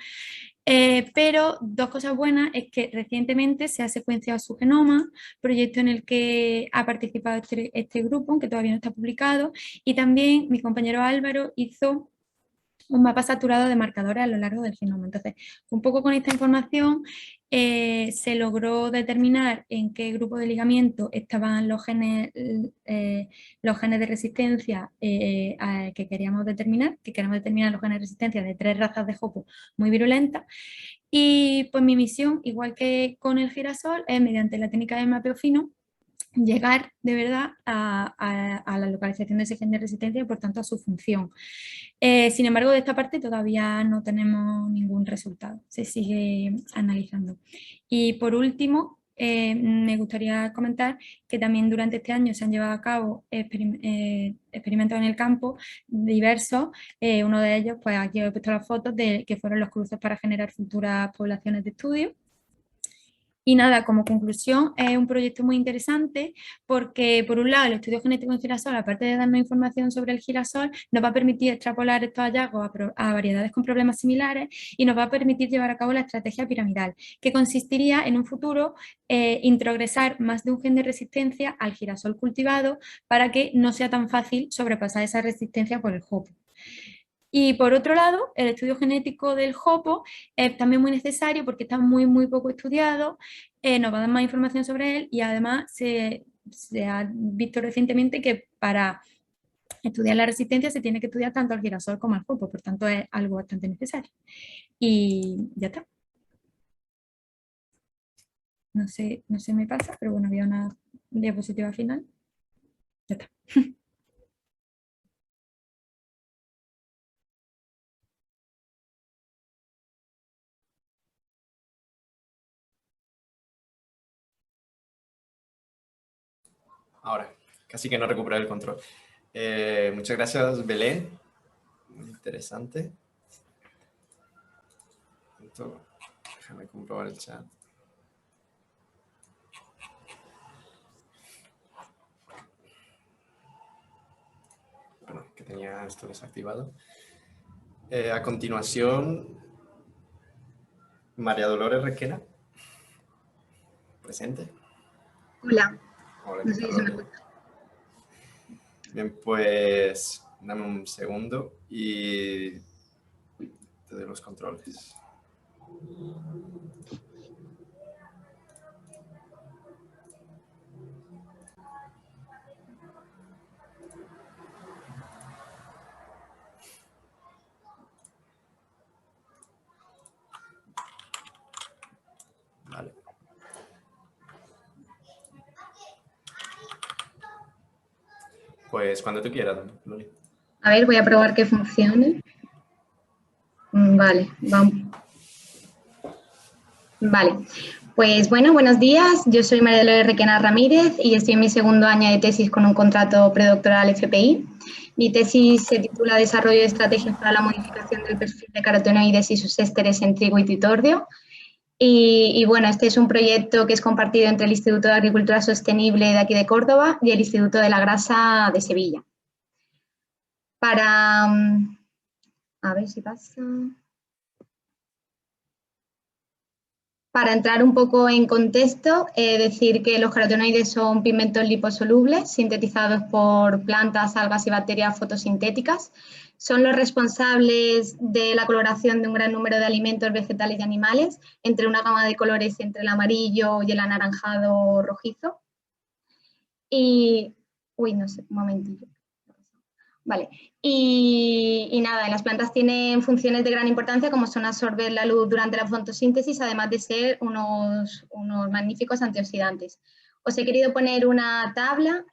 pero dos cosas buenas es que recientemente se ha secuenciado su genoma, proyecto en el que ha participado este grupo, aunque todavía no está publicado, y también mi compañero Álvaro hizo un mapa saturado de marcadores a lo largo del genoma. Entonces, un poco con esta información se logró determinar en qué grupo de ligamiento estaban los genes de resistencia que queríamos determinar, los genes de resistencia de 3 razas de jopo muy virulentas. Y pues mi misión, igual que con el girasol, es mediante la técnica de mapeo fino, llegar de verdad a la localización de ese gen de resistencia y por tanto a su función. Sin embargo, de esta parte todavía no tenemos ningún resultado, se sigue analizando. Y por último, me gustaría comentar que también durante este año se han llevado a cabo experimentos en el campo diversos. Uno de ellos, pues aquí os he puesto las fotos de que fueron los cruces para generar futuras poblaciones de estudio. Y nada, como conclusión, es un proyecto muy interesante porque, por un lado, el estudio genético en girasol, aparte de darnos información sobre el girasol, nos va a permitir extrapolar estos hallazgos a variedades con problemas similares y nos va a permitir llevar a cabo la estrategia piramidal, que consistiría en un futuro introgresar más de un gen de resistencia al girasol cultivado para que no sea tan fácil sobrepasar esa resistencia por el jopo. Y por otro lado, el estudio genético del jopo es también muy necesario porque está muy poco estudiado, nos va a dar más información sobre él y además se ha visto recientemente que para estudiar la resistencia se tiene que estudiar tanto al girasol como al jopo, por tanto es algo bastante necesario. Y ya está. No sé, me pasa, pero bueno, había una diapositiva final. Ya está. Ahora, casi que no recuperé el control. Muchas gracias, Belén. Muy interesante. Déjame comprobar el chat. Bueno, que tenía esto desactivado. A continuación, María Dolores Requena. Presente. Hola. Hola, No sé si se me escucha. Bien, pues dame un segundo y te doy los controles. Vale. Pues cuando tú quieras, Loli. A ver, voy a probar que funcione. Vale, vamos. Vale, pues bueno, buenos días. Yo soy María Dolores Requena Ramírez y estoy en mi segundo año de tesis con un contrato predoctoral FPI. Mi tesis se titula Desarrollo de estrategias para la modificación del perfil de carotenoides y sus ésteres en trigo y titordio. Y bueno, este es un proyecto que es compartido entre el Instituto de Agricultura Sostenible de aquí de Córdoba y el Instituto de la Grasa de Sevilla. Para, a ver si pasa. Para entrar un poco en contexto, decir que los carotenoides son pigmentos liposolubles sintetizados por plantas, algas y bacterias fotosintéticas. Son los responsables de la coloración de un gran número de alimentos vegetales y animales, entre una gama de colores entre el amarillo y el anaranjado rojizo. Y, uy, no sé, un momentillo. Vale, y nada, las plantas tienen funciones de gran importancia como son absorber la luz durante la fotosíntesis, además de ser unos magníficos antioxidantes. Os he querido poner una tabla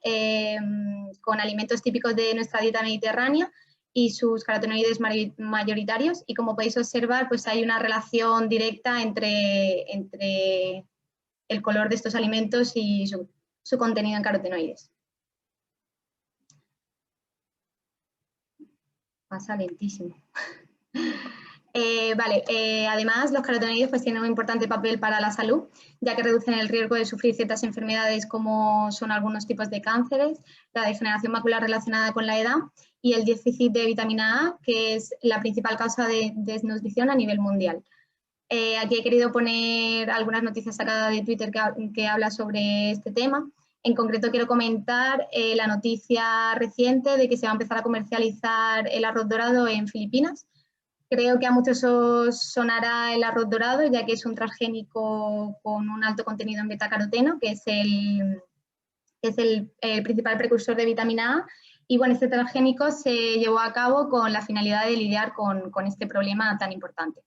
con alimentos típicos de nuestra dieta mediterránea y sus carotenoides mayoritarios, y como podéis observar, pues hay una relación directa entre el color de estos alimentos y su contenido en carotenoides. Pasa lentísimo. Además, los carotenoides pues, tienen un importante papel para la salud, ya que reducen el riesgo de sufrir ciertas enfermedades como son algunos tipos de cánceres, la degeneración macular relacionada con la edad y el déficit de vitamina A, que es la principal causa de desnutrición a nivel mundial. Aquí he querido poner algunas noticias sacadas de Twitter que habla sobre este tema. En concreto quiero comentar la noticia reciente de que se va a empezar a comercializar el arroz dorado en Filipinas. Creo que a muchos os sonará el arroz dorado, ya que es un transgénico con un alto contenido en betacaroteno, que es el principal precursor de vitamina A. Y bueno, este transgénico se llevó a cabo con la finalidad de lidiar con este problema tan importante.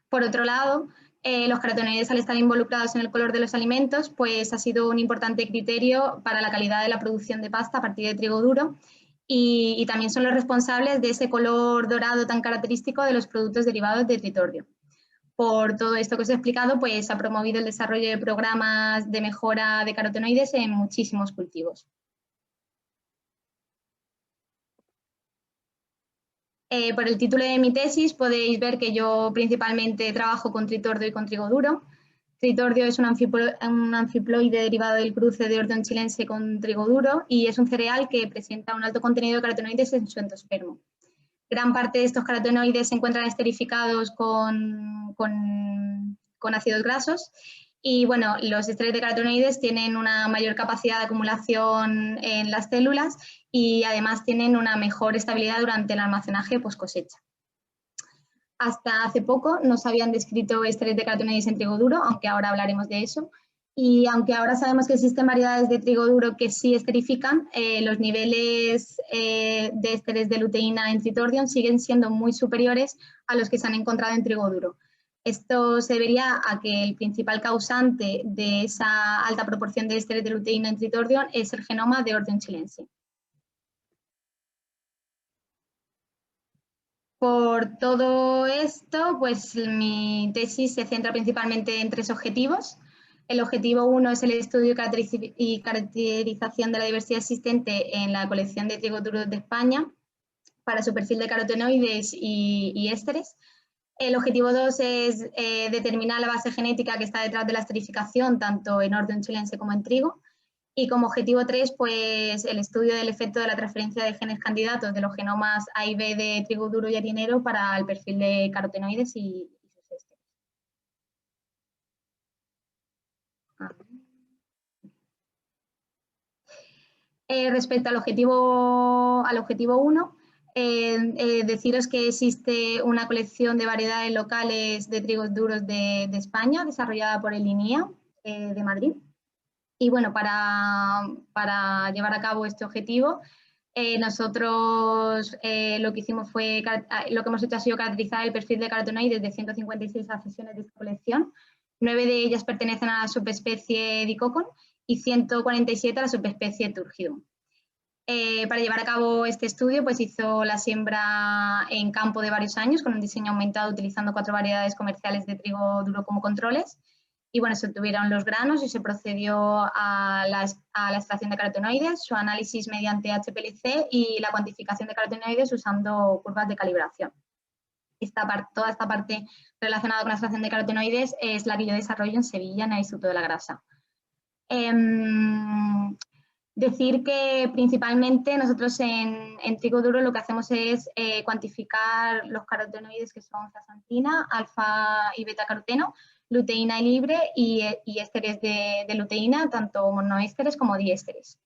Por otro lado, los carotenoides, al estar involucrados en el color de los alimentos, pues ha sido un importante criterio para la calidad de la producción de pasta a partir de trigo duro. y también son los responsables de ese color dorado tan característico de los productos derivados de tritordio. Por todo esto que os he explicado, pues ha promovido el desarrollo de programas de mejora de carotenoides en muchísimos cultivos. Por el título de mi tesis podéis ver que yo principalmente trabajo con tritordio y con trigo duro. Tritordio es un anfiploide derivado del cruce de Ordeon chilense con trigo duro y es un cereal que presenta un alto contenido de carotenoides en su endospermo. Gran parte de estos carotenoides se encuentran esterificados con ácidos grasos y bueno, los ésteres de carotenoides tienen una mayor capacidad de acumulación en las células y además tienen una mejor estabilidad durante el almacenaje post cosecha. Hasta hace poco no se habían descrito ésteres de carotenoides en trigo duro, aunque ahora hablaremos de eso. Y aunque ahora sabemos que existen variedades de trigo duro que sí esterifican, los niveles de ésteres de luteína en tritordium siguen siendo muy superiores a los que se han encontrado en trigo duro. Esto se debería a que el principal causante de esa alta proporción de ésteres de luteína en tritordium es el genoma de Ordeon chilense. Por todo esto, pues mi tesis se centra principalmente en 3 objetivos. El objetivo 1 es el estudio y caracterización de la diversidad existente en la colección de trigo duro de España para su perfil de carotenoides y ésteres. El objetivo 2 es determinar la base genética que está detrás de la esterificación, tanto en Ordeon chilense como en trigo. Y como objetivo 3, pues el estudio del efecto de la transferencia de genes candidatos de los genomas A y B de trigo duro y harinero para el perfil de carotenoides y sus ésteres. Respecto al objetivo 1, deciros que existe una colección de variedades locales de trigos duros de España, desarrollada por el INIA de Madrid. Y bueno, para llevar a cabo este objetivo, nosotros lo que hemos hecho ha sido caracterizar el perfil de carotenoides de 156 accesiones de esta colección. 9 de ellas pertenecen a la subespecie Dicocon y 147 a la subespecie Turgidum. Para llevar a cabo este estudio, pues hizo la siembra en campo de varios años con un diseño aumentado utilizando 4 variedades comerciales de trigo duro como controles. Y bueno, se obtuvieron los granos y se procedió a la extracción de carotenoides, su análisis mediante HPLC y la cuantificación de carotenoides usando curvas de calibración. Toda esta parte relacionada con la extracción de carotenoides es la que yo desarrollo en Sevilla, en el Instituto de la Grasa. Decir que principalmente nosotros en trigo duro lo que hacemos es cuantificar los carotenoides que son zeaxantina, alfa y beta caroteno, luteína libre y ésteres de luteína, tanto monoésteres como diésteres.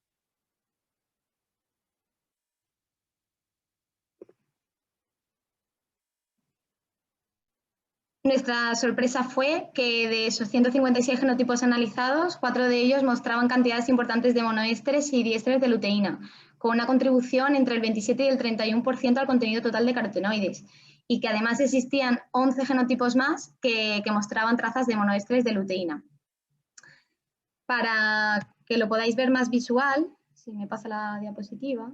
Nuestra sorpresa fue que de esos 156 genotipos analizados, 4 de ellos mostraban cantidades importantes de monoésteres y diésteres de luteína, con una contribución entre el 27 y el 31% al contenido total de carotenoides, y que además existían 11 genotipos más que mostraban trazas de monoésteres de luteína. Para que lo podáis ver más visual, si me pasa la diapositiva.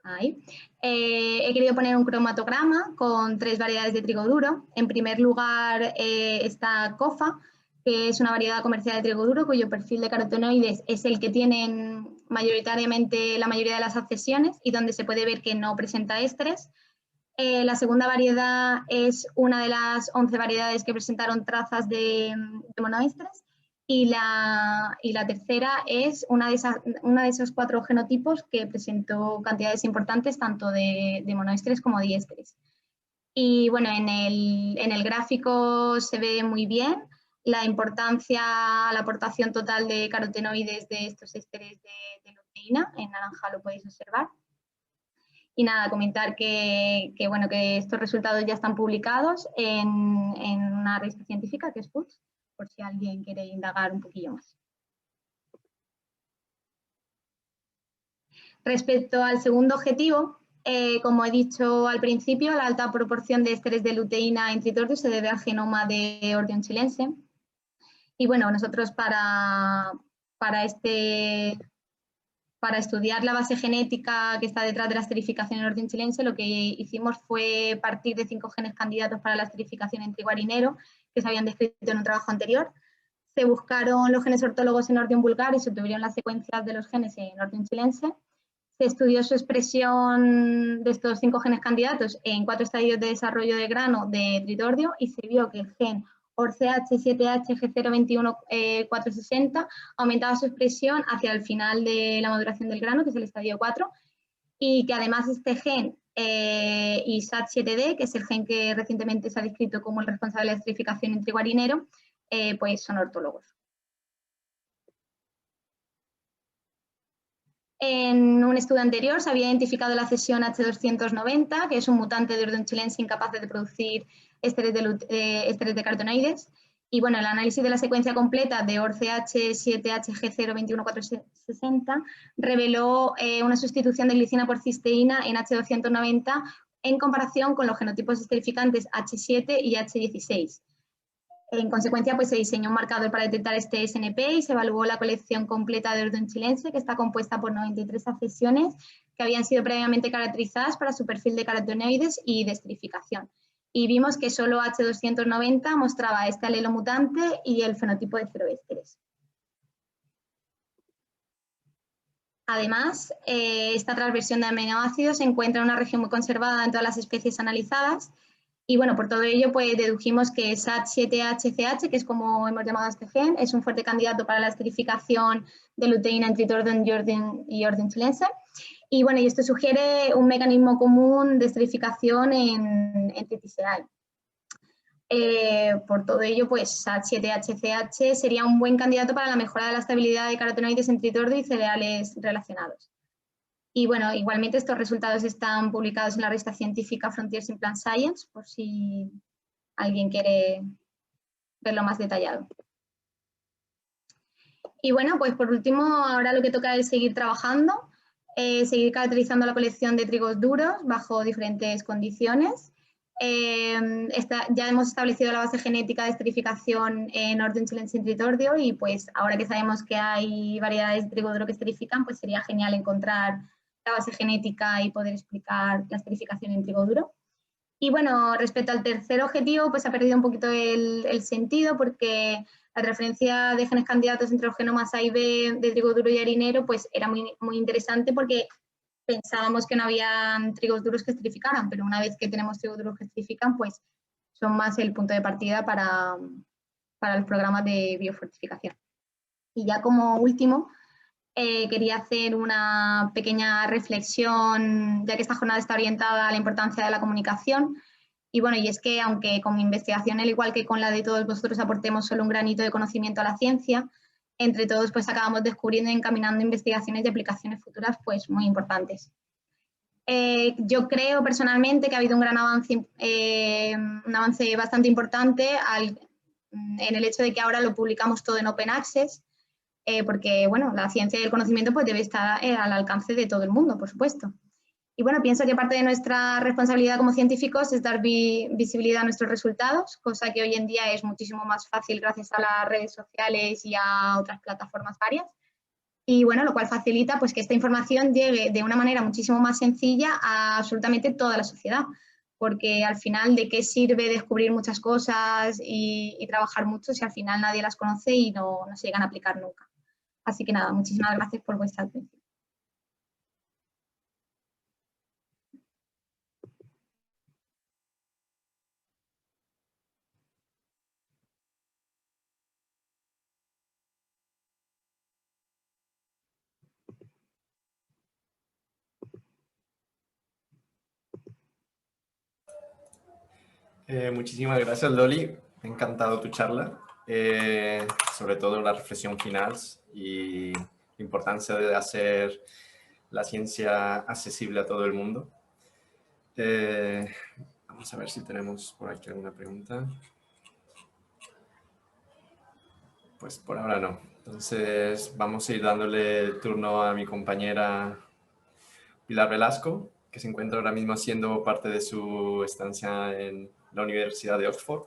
Ahí. He querido poner un cromatograma con 3 variedades de trigo duro. En primer lugar está COFA, que es una variedad comercial de trigo duro cuyo perfil de carotenoides es el que tienen mayoritariamente la mayoría de las accesiones y donde se puede ver que no presenta ésteres. La segunda variedad es una de las 11 variedades que presentaron trazas de monoésteres. Y la tercera es una de esos 4 genotipos que presentó cantidades importantes tanto de monoésteres como diésteres. Y bueno, en el gráfico se ve muy bien la importancia, la aportación total de carotenoides de estos ésteres de luteína. En naranja lo podéis observar. Y nada, comentar que estos resultados ya están publicados en una revista científica que es PUTS, por si alguien quiere indagar un poquillo más. Respecto al segundo objetivo, como he dicho al principio, la alta proporción de ésteres de luteína en tritordio se debe al genoma de Ordeon chilense. Y bueno, nosotros para este para estudiar la base genética que está detrás de la esterificación en orden chilense, lo que hicimos fue partir de 5 genes candidatos para la esterificación en trigo harinero, que se habían descrito en un trabajo anterior. Se buscaron los genes ortólogos en orden vulgar y se obtuvieron las secuencias de los genes en orden chilense. Se estudió su expresión de estos 5 genes candidatos en 4 estadios de desarrollo de grano de tritordio y se vio que el gen ORCH7H G021-460 aumentaba su expresión hacia el final de la maduración del grano, que es el estadio 4, y que además este gen y SAT7D, que es el gen que recientemente se ha descrito como el responsable de la esterificación en trigo harinero, pues son ortólogos. En un estudio anterior se había identificado la cesión H290, que es un mutante de orden chilense incapaz de producir ésteres de carotenoides. Y bueno, el análisis de la secuencia completa de ORCH7HG021-460 reveló una sustitución de glicina por cisteína en H290 en comparación con los genotipos esterificantes H7 y H16. En consecuencia, pues se diseñó un marcador para detectar este SNP y se evaluó la colección completa de orden chilense, que está compuesta por 93 accesiones que habían sido previamente caracterizadas para su perfil de carotenoides y de esterificación. Y vimos que solo H290 mostraba este alelo mutante y el fenotipo de ceroésteres. Además, esta transversión de aminoácidos se encuentra en una región muy conservada en todas las especies analizadas. Y bueno, por todo ello, pues dedujimos que SAT7HCH, que es como hemos llamado a este gen, es un fuerte candidato para la esterificación de luteína en tritordio y orden chilense. Y bueno, y esto sugiere un mecanismo común de esterificación en TTCI. Por todo ello, pues SAT7HCH sería un buen candidato para la mejora de la estabilidad de carotenoides en tritordio y cereales relacionados. Y bueno, igualmente estos resultados están publicados en la revista científica Frontiers in Plant Science, por si alguien quiere verlo más detallado. Y bueno, pues por último, ahora lo que toca es seguir trabajando, seguir caracterizando la colección de trigos duros bajo diferentes condiciones. Ya hemos establecido la base genética de esterificación en orden chilense en tritordio y pues ahora que sabemos que hay variedades de trigo duro que esterifican, pues sería genial encontrar la base genética y poder explicar la esterificación en trigo duro. Y bueno, respecto al tercer objetivo, pues ha perdido un poquito el sentido porque la referencia de genes candidatos entre los genomas A y B de trigo duro y harinero pues era muy interesante porque pensábamos que no habían trigos duros que esterificaran, pero una vez que tenemos trigos duros que esterifican, pues son más el punto de partida para los programas de biofortificación. Y ya como último, quería hacer una pequeña reflexión, ya que esta jornada está orientada a la importancia de la comunicación. Y bueno, y es que aunque con mi investigación, al igual que con la de todos vosotros, aportemos solo un granito de conocimiento a la ciencia, entre todos pues acabamos descubriendo y encaminando investigaciones y aplicaciones futuras pues muy importantes. Yo creo personalmente que ha habido un gran avance, un avance bastante importante en el hecho de que ahora lo publicamos todo en Open Access, porque bueno, la ciencia y el conocimiento pues debe estar al alcance de todo el mundo, por supuesto. Y bueno, pienso que parte de nuestra responsabilidad como científicos es dar visibilidad a nuestros resultados, cosa que hoy en día es muchísimo más fácil gracias a las redes sociales y a otras plataformas varias. Y bueno, lo cual facilita pues que esta información llegue de una manera muchísimo más sencilla a absolutamente toda la sociedad, porque al final, ¿de qué sirve descubrir muchas cosas y trabajar mucho si al final nadie las conoce y no se llegan a aplicar nunca? Así que nada, muchísimas gracias por vuestra atención. Muchísimas gracias, Loli. Me ha encantado tu charla, sobre todo la reflexión final y la importancia de hacer la ciencia accesible a todo el mundo. Vamos a ver si tenemos por aquí alguna pregunta. Pues por ahora no. Entonces vamos a ir dándole turno a mi compañera Pilar Velasco, que se encuentra ahora mismo haciendo parte de su estancia en la Universidad de Oxford.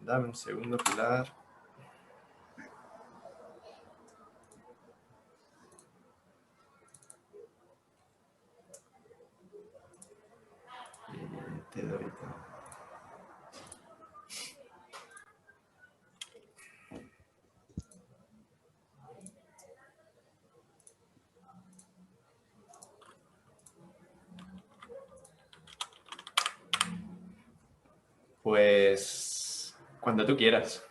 Dame un segundo, Pilar. Dorito. Pues cuando tú quieras.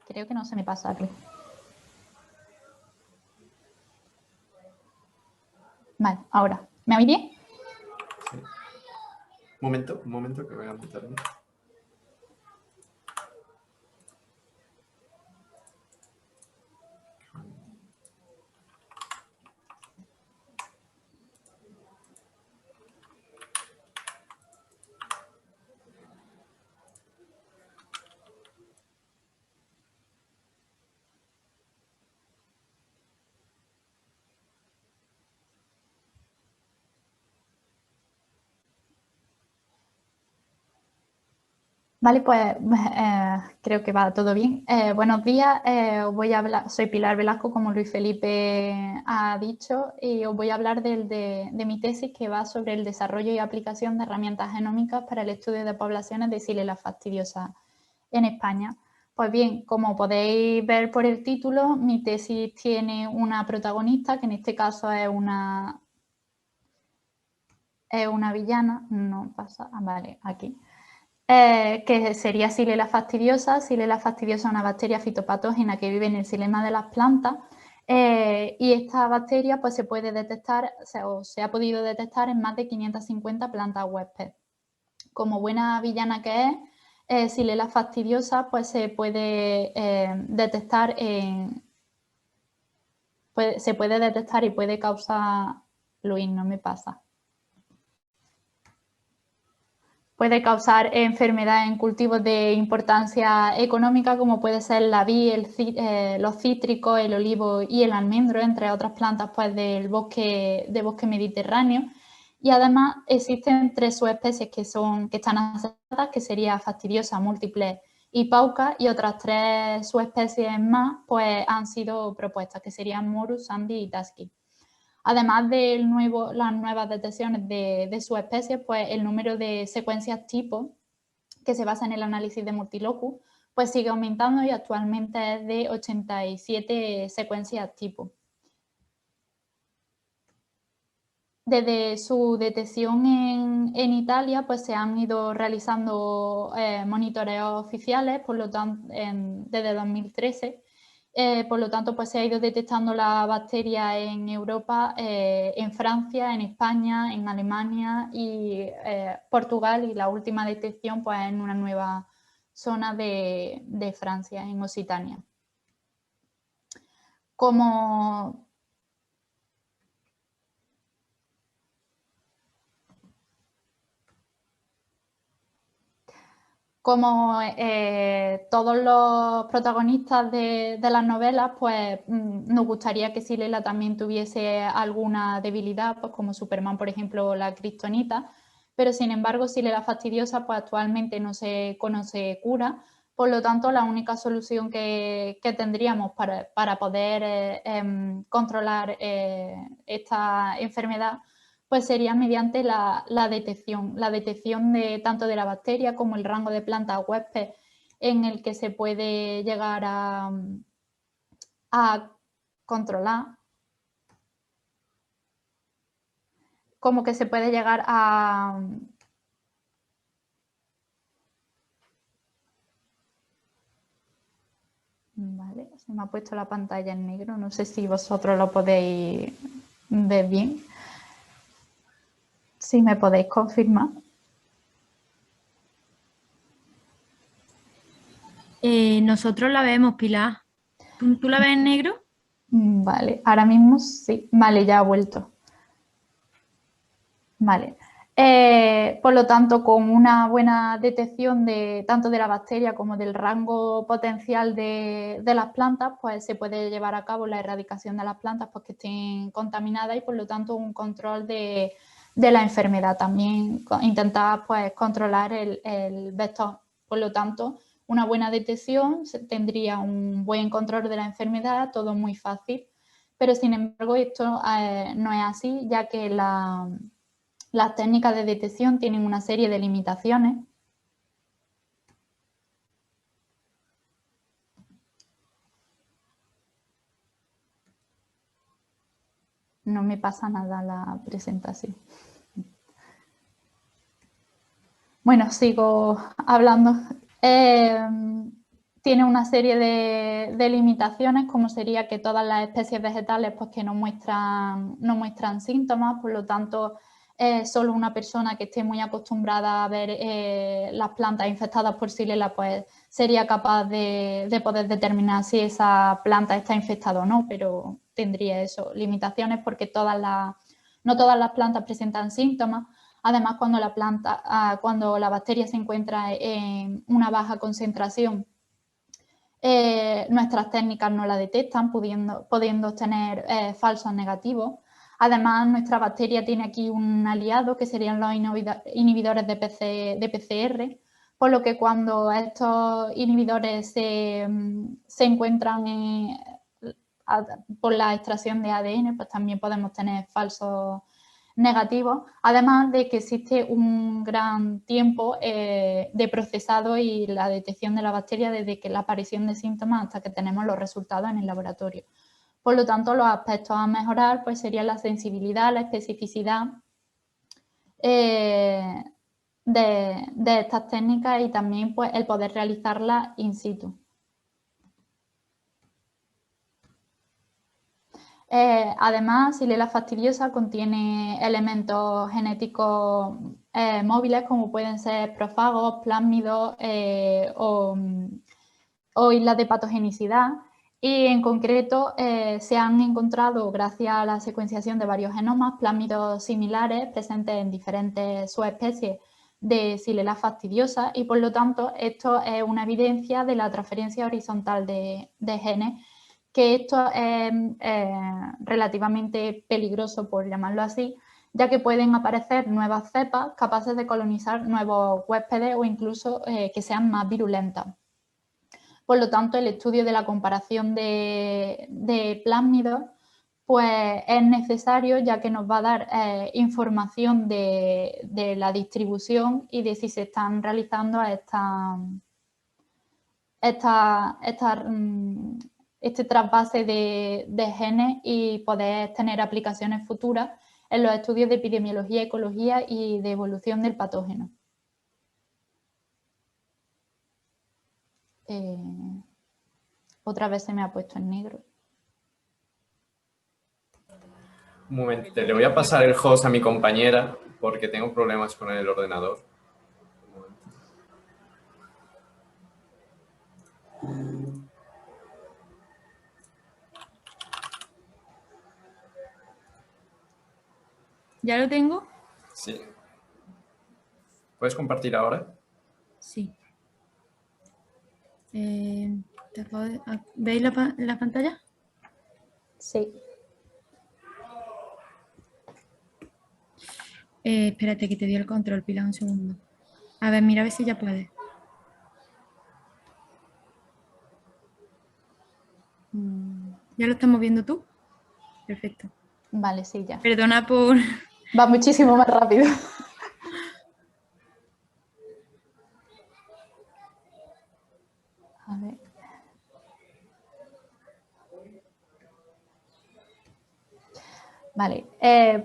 Creo que no se me pasa aquí. Vale, ahora. ¿Me oís bien? Sí. Un momento que voy a meterme. Vale, pues creo que va todo bien. Buenos días, os voy a hablar, soy Pilar Velasco, como Luis Felipe ha dicho, y os voy a hablar de mi tesis que va sobre el desarrollo y aplicación de herramientas genómicas para el estudio de poblaciones de Xylella fastidiosa en España. Pues bien, como podéis ver por el título, mi tesis tiene una protagonista, que en este caso es una villana, no pasa, vale, aquí. Que sería Xylella fastidiosa. Xylella fastidiosa es una bacteria fitopatógena que vive en el xilema de las plantas y esta bacteria pues, se puede detectar o se ha podido detectar en más de 550 plantas huésped. Como buena villana que es, Xylella fastidiosa pues, se puede detectar se puede detectar y puede causar... Luis, no me pasa. Puede causar enfermedades en cultivos de importancia económica, como puede ser la vid, los cítricos, el olivo y el almendro, entre otras plantas pues, de bosque mediterráneo. Y además existen 3 subespecies que están aceptadas, que sería fastidiosa, múltiple y pauca, y otras 3 subespecies más pues, han sido propuestas, que serían Morus, Sandy y Tasky. Además de las nuevas detecciones de subespecies, pues el número de secuencias tipo, que se basa en el análisis de multilocus, pues sigue aumentando y actualmente es de 87 secuencias tipo. Desde su detección en Italia, pues se han ido realizando monitoreos oficiales, por lo tanto, desde 2013. Por lo tanto, pues se ha ido detectando la bacteria en Europa, en Francia, en España, en Alemania y Portugal, y la última detección pues en una nueva zona de Francia, en Occitania. Como todos los protagonistas de las novelas, pues nos gustaría que Xylella también tuviese alguna debilidad, pues como Superman, por ejemplo, la kriptonita, pero sin embargo Xylella fastidiosa pues actualmente no se conoce cura, por lo tanto la única solución que tendríamos para poder controlar esta enfermedad pues sería mediante la detección tanto de la bacteria como el rango de plantas huésped en el que se puede llegar a controlar, como que se puede llegar a... Vale, se me ha puesto la pantalla en negro, no sé si vosotros lo podéis ver bien. Si me podéis confirmar. Nosotros la vemos, Pilar. ¿Tú la ves en negro? Vale, ahora mismo sí. Vale, ya ha vuelto. Vale. Por lo tanto, con una buena detección tanto de la bacteria como del rango potencial de las plantas, pues se puede llevar a cabo la erradicación de las plantas pues, que estén contaminadas y por lo tanto un control de la enfermedad. También intentar pues, controlar el vector. Por lo tanto, una buena detección tendría un buen control de la enfermedad, todo muy fácil. pero sin embargo esto no es así, ya que las técnicas de detección tienen una serie de limitaciones. No me pasa nada la presentación. Bueno, sigo hablando. Tiene una serie de limitaciones, como sería que todas las especies vegetales pues, que no muestran síntomas, por lo tanto, solo una persona que esté muy acostumbrada a ver las plantas infectadas por Xylella pues, sería capaz de poder determinar si esa planta está infectada o no, pero tendría eso, limitaciones porque no todas las plantas presentan síntomas. Además, cuando la bacteria se encuentra en una baja concentración, nuestras técnicas no la detectan, pudiendo obtener falsos negativos. Además, nuestra bacteria tiene aquí un aliado que serían los inhibidores de PCR, por lo que cuando estos inhibidores se encuentran por la extracción de ADN, pues también podemos tener falsos negativos, además de que existe un gran tiempo de procesado y la detección de la bacteria desde que la aparición de síntomas hasta que tenemos los resultados en el laboratorio. Por lo tanto, los aspectos a mejorar pues, serían la sensibilidad, la especificidad de estas técnicas y también pues, el poder realizarlas in situ. Además, Xylella fastidiosa contiene elementos genéticos móviles como pueden ser profagos, plásmidos o islas de patogenicidad y en concreto se han encontrado gracias a la secuenciación de varios genomas plásmidos similares presentes en diferentes subespecies de Xylella fastidiosa y por lo tanto esto es una evidencia de la transferencia horizontal de genes, que esto es relativamente peligroso, por llamarlo así, ya que pueden aparecer nuevas cepas capaces de colonizar nuevos huéspedes o incluso que sean más virulentas. Por lo tanto, el estudio de la comparación de plásmidos pues, es necesario, ya que nos va a dar información de la distribución y de si se están realizando este trasvase de genes y poder tener aplicaciones futuras en los estudios de epidemiología, ecología y de evolución del patógeno. Otra vez se me ha puesto en negro. Un momento, le voy a pasar el host a mi compañera porque tengo problemas con el ordenador. ¿Ya lo tengo? Sí. ¿Puedes compartir ahora? Sí. ¿Veis la pantalla? Sí. Espérate que te doy el control, Pilar, un segundo. A ver, mira a ver si ya puedes. ¿Ya lo estás moviendo tú? Perfecto. Vale, sí, ya. Perdona por... Va muchísimo más rápido. A ver. Vale,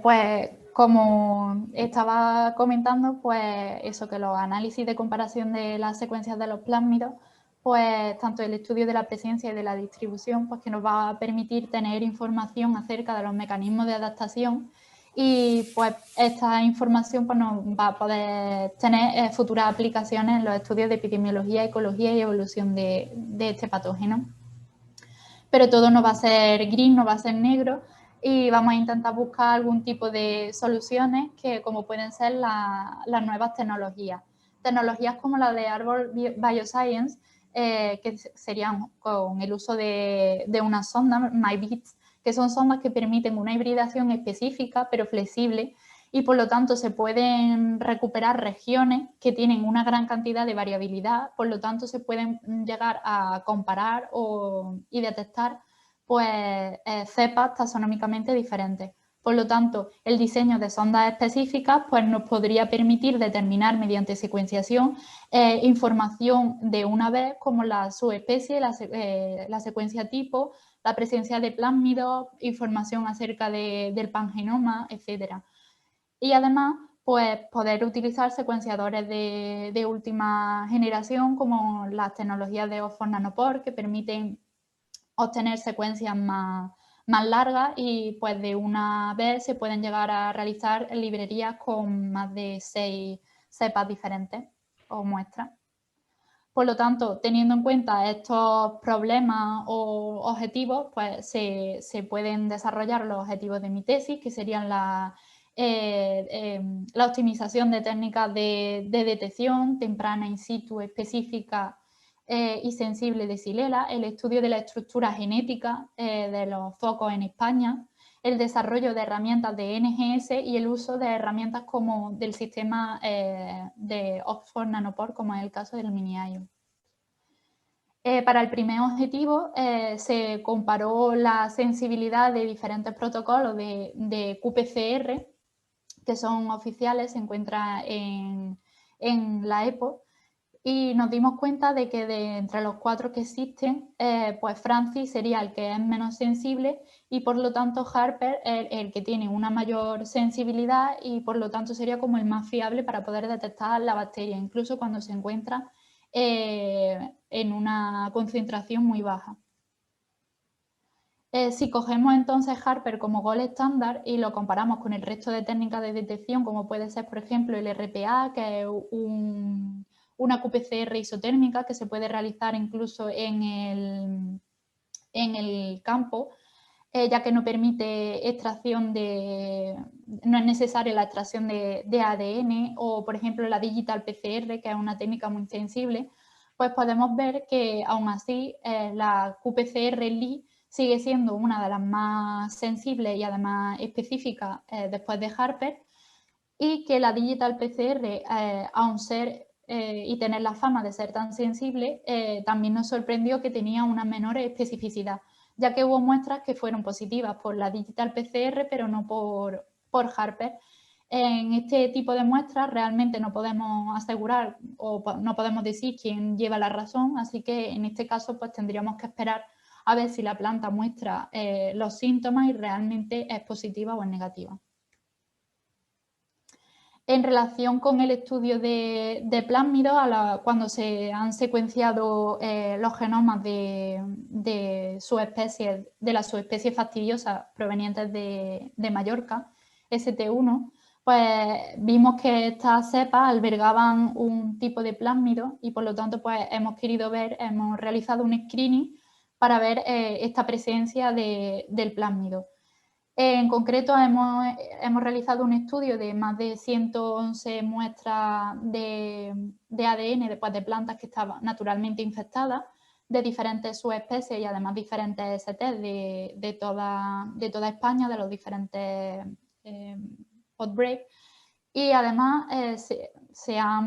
pues como estaba comentando, pues eso, que los análisis de comparación de las secuencias de los plásmidos, pues tanto el estudio de la presencia y de la distribución, pues que nos va a permitir tener información acerca de los mecanismos de adaptación y pues esta información pues, nos va a poder tener futuras aplicaciones en los estudios de epidemiología, ecología y evolución de este patógeno. Pero todo no va a ser gris, no va a ser negro, y vamos a intentar buscar algún tipo de soluciones que como pueden ser las nuevas tecnologías. Tecnologías como la de Arbor Bioscience, que serían con el uso de una sonda, MyBeats, que son sondas que permiten una hibridación específica pero flexible y por lo tanto se pueden recuperar regiones que tienen una gran cantidad de variabilidad, por lo tanto se pueden llegar a comparar y detectar pues cepas taxonómicamente diferentes. Por lo tanto, el diseño de sondas específicas pues, nos podría permitir determinar mediante secuenciación información de una vez como la subespecie, la secuencia tipo, la presencia de plásmidos, información acerca del pangenoma, etc. Y además, pues poder utilizar secuenciadores de última generación como las tecnologías de Oxford Nanopore que permiten obtener secuencias más largas y pues de una vez se pueden llegar a realizar librerías con más de 6 cepas diferentes o muestras. Por lo tanto, teniendo en cuenta estos problemas o objetivos, pues se pueden desarrollar los objetivos de mi tesis, que serían la optimización de técnicas de detección temprana in situ específica y sensible de Silela, el estudio de la estructura genética de los focos en España, el desarrollo de herramientas de NGS y el uso de herramientas como del sistema de Oxford Nanopore, como es el caso del Mini-IO. Para el primer objetivo se comparó la sensibilidad de diferentes protocolos de qPCR, que son oficiales, se encuentra en la EPO, y nos dimos cuenta de que entre los 4 que existen, pues Francis sería el que es menos sensible y por lo tanto Harper el que tiene una mayor sensibilidad y por lo tanto sería como el más fiable para poder detectar la bacteria, incluso cuando se encuentra en una concentración muy baja. Si cogemos entonces Harper como gold estándar y lo comparamos con el resto de técnicas de detección, como puede ser, por ejemplo, el RPA, que es una qPCR isotérmica que se puede realizar incluso en el campo, ya que no permite extracción no es necesaria la extracción de ADN, o por ejemplo la digital PCR, que es una técnica muy sensible, pues podemos ver que aún así la qPCR-Li sigue siendo una de las más sensibles y además específicas después de Harper, y que la digital PCR, aun ser y tener la fama de ser tan sensible, también nos sorprendió que tenía una menor especificidad, ya que hubo muestras que fueron positivas por la digital PCR, pero no por Harper. En este tipo de muestras realmente no podemos asegurar o no podemos decir quién lleva la razón, así que en este caso pues tendríamos que esperar a ver si la planta muestra los síntomas y realmente es positiva o es negativa. En relación con el estudio de plásmidos, cuando se han secuenciado los genomas de las subespecies fastidiosas provenientes de Mallorca, ST1, pues vimos que estas cepas albergaban un tipo de plásmido y por lo tanto pues hemos realizado un screening para ver esta presencia del plásmido. En concreto, hemos realizado un estudio de más de 111 muestras de ADN de plantas que estaban naturalmente infectadas, de diferentes subespecies y además diferentes ST de toda España, de los diferentes outbreaks. Y además se ha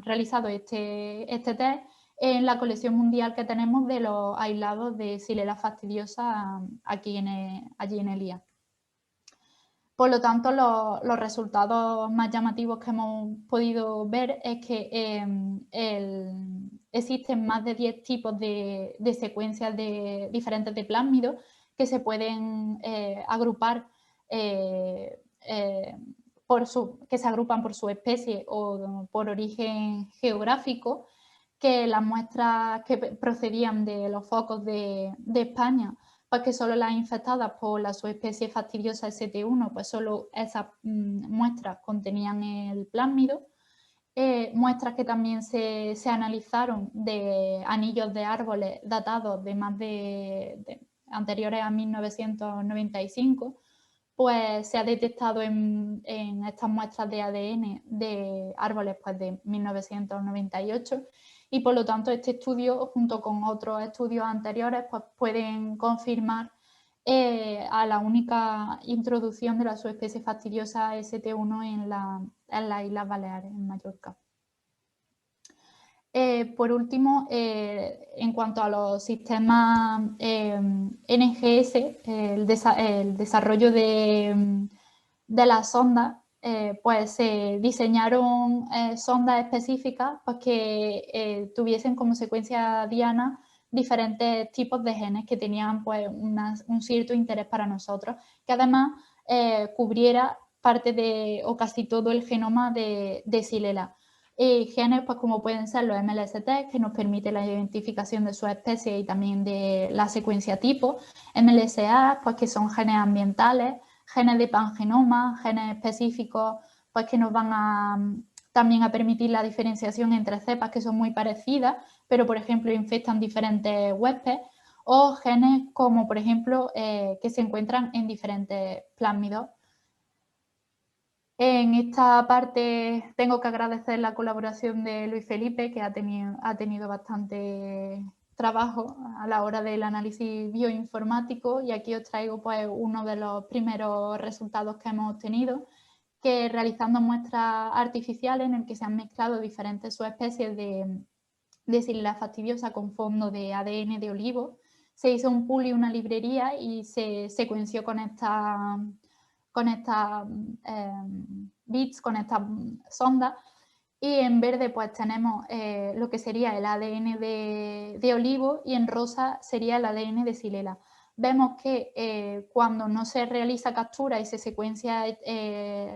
realizado este test en la colección mundial que tenemos de los aislados de Xylella fastidiosa allí en el IA. Por lo tanto, los resultados más llamativos que hemos podido ver es que existen más de 10 tipos de secuencias diferentes de plásmidos que se pueden agrupar que se agrupan por su especie o por origen geográfico, que las muestras que procedían de los focos de España, pues que solo las infectadas por la subespecie fastidiosa ST1, pues solo esas muestras contenían el plásmido. Muestras que también se analizaron de anillos de árboles datados de más anteriores a 1995, pues se ha detectado en estas muestras de ADN de árboles pues, de 1998 y por lo tanto este estudio junto con otros estudios anteriores pues, pueden confirmar a la única introducción de la subespecie fastidiosa ST1 en las Islas Baleares, en Mallorca. Por último, en cuanto a los sistemas NGS, el desarrollo de las sondas, pues se diseñaron sondas específicas pues, que tuviesen como secuencia diana diferentes tipos de genes que tenían pues, un cierto interés para nosotros, que además cubriera parte o casi todo el genoma de Xylella. Genes pues, como pueden ser los MLST, que nos permite la identificación de sus especies y también de la secuencia tipo, MLSA, pues, que son genes ambientales, genes de pangenoma, genes específicos pues, que nos van también a permitir la diferenciación entre cepas que son muy parecidas, pero por ejemplo infectan diferentes huéspedes, o genes como por ejemplo que se encuentran en diferentes plásmidos. En esta parte tengo que agradecer la colaboración de Luis Felipe, que ha tenido bastante trabajo a la hora del análisis bioinformático, y aquí os traigo pues, uno de los primeros resultados que hemos obtenido, que realizando muestras artificiales en el que se han mezclado diferentes subespecies de Xylella fastidiosa con fondo de ADN de olivo, se hizo un pool y una librería y se secuenció con estas bits, con estas sondas, y en verde pues tenemos lo que sería el ADN de olivo y en rosa sería el ADN de Xylella. Vemos que cuando no se realiza captura y se secuencia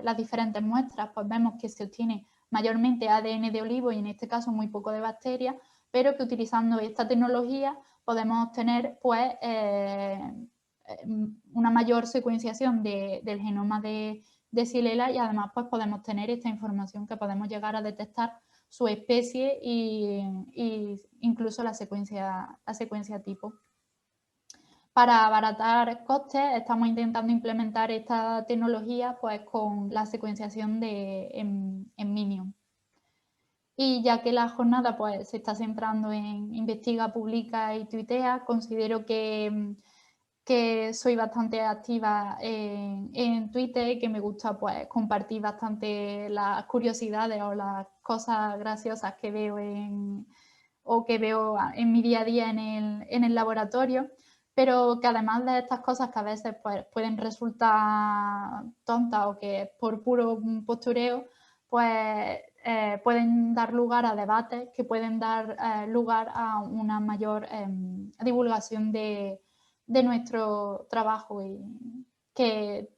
las diferentes muestras, pues vemos que se obtiene mayormente ADN de olivo y en este caso muy poco de bacterias, pero que utilizando esta tecnología podemos obtener pues, una mayor secuenciación del genoma de Xylella y además pues, podemos tener esta información que podemos llegar a detectar su especie e incluso la secuencia tipo. Para abaratar costes estamos intentando implementar esta tecnología pues, con la secuenciación en Minion. Y ya que la jornada pues, se está centrando en investiga, publica y tuitea, considero que soy bastante activa en Twitter y que me gusta pues, compartir bastante las curiosidades o las cosas graciosas que veo en mi día a día en el laboratorio, pero que además de estas cosas que a veces pues, pueden resultar tontas o que por puro postureo, pues pueden dar lugar a debates que pueden dar lugar a una mayor divulgación de nuestro trabajo, y que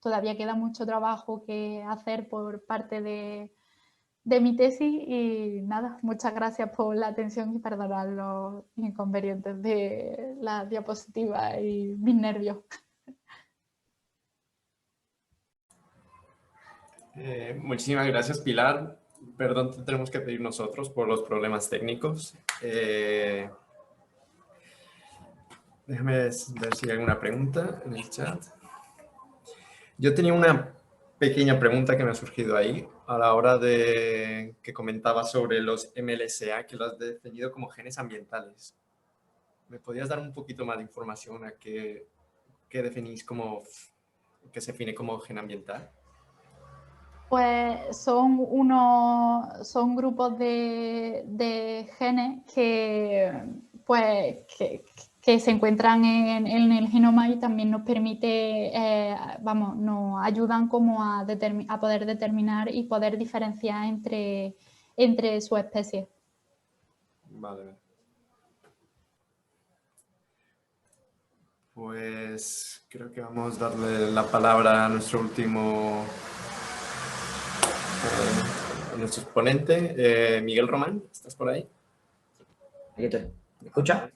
todavía queda mucho trabajo que hacer por parte de mi tesis. Y nada, muchas gracias por la atención y perdonad los inconvenientes de las diapositivas y mis nervios. Muchísimas gracias, Pilar. Perdón, te tenemos que pedir nosotros por los problemas técnicos. Déjame ver si hay alguna pregunta en el chat. Yo tenía una pequeña pregunta que me ha surgido ahí a la hora de que comentaba sobre los MLSA, que lo has definido como genes ambientales. ¿Me podrías dar un poquito más de información a qué definís como, qué se define como gen ambiental? Pues son grupos de genes que se encuentran en el genoma y también nos permite, nos ayudan como a poder determinar y poder diferenciar entre sus especies. Vale. Pues creo que vamos a darle la palabra a nuestro último nuestro exponente, Miguel Román. ¿Estás por ahí? Aquí estoy. ¿Me escucha?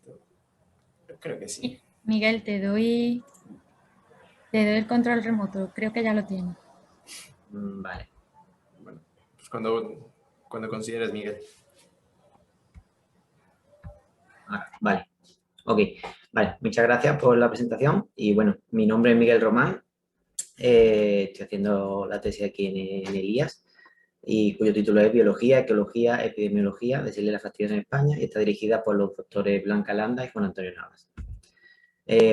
Creo que sí. Miguel, te doy el control remoto. Creo que ya lo tienes. Vale. Bueno, pues cuando consideres, Miguel. Vale. Ok. Vale, muchas gracias por la presentación. Y bueno, mi nombre es Miguel Román. Estoy haciendo la tesis aquí en el IAS, y cuyo título es Biología, Ecología, Epidemiología de Xylella fastidiosa en España, y está dirigida por los doctores Blanca Landa y Juan Antonio Navas.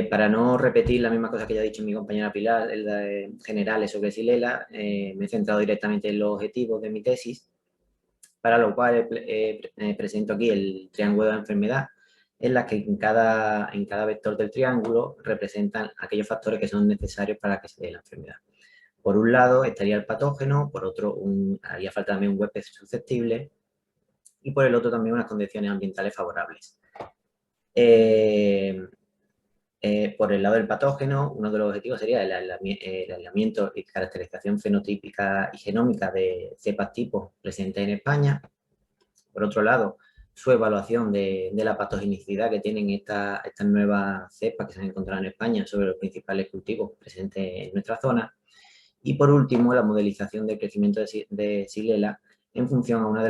Para no repetir la misma cosa que ya ha dicho mi compañera Pilar, generales sobre Xylella, me he centrado directamente en los objetivos de mi tesis, para lo cual presento aquí el triángulo de la enfermedad, en la que en cada vector del triángulo representan aquellos factores que son necesarios para que se dé la enfermedad. Por un lado estaría el patógeno, por otro haría falta también un huésped susceptible y por el otro también unas condiciones ambientales favorables. Por el lado del patógeno, uno de los objetivos sería el aislamiento y caracterización fenotípica y genómica de cepas tipo presentes en España. Por otro lado, su evaluación de la patogenicidad que tienen estas nuevas cepas que se han encontrado en España sobre los principales cultivos presentes en nuestra zona. Y por último, la modelización del crecimiento de Xylella en función a una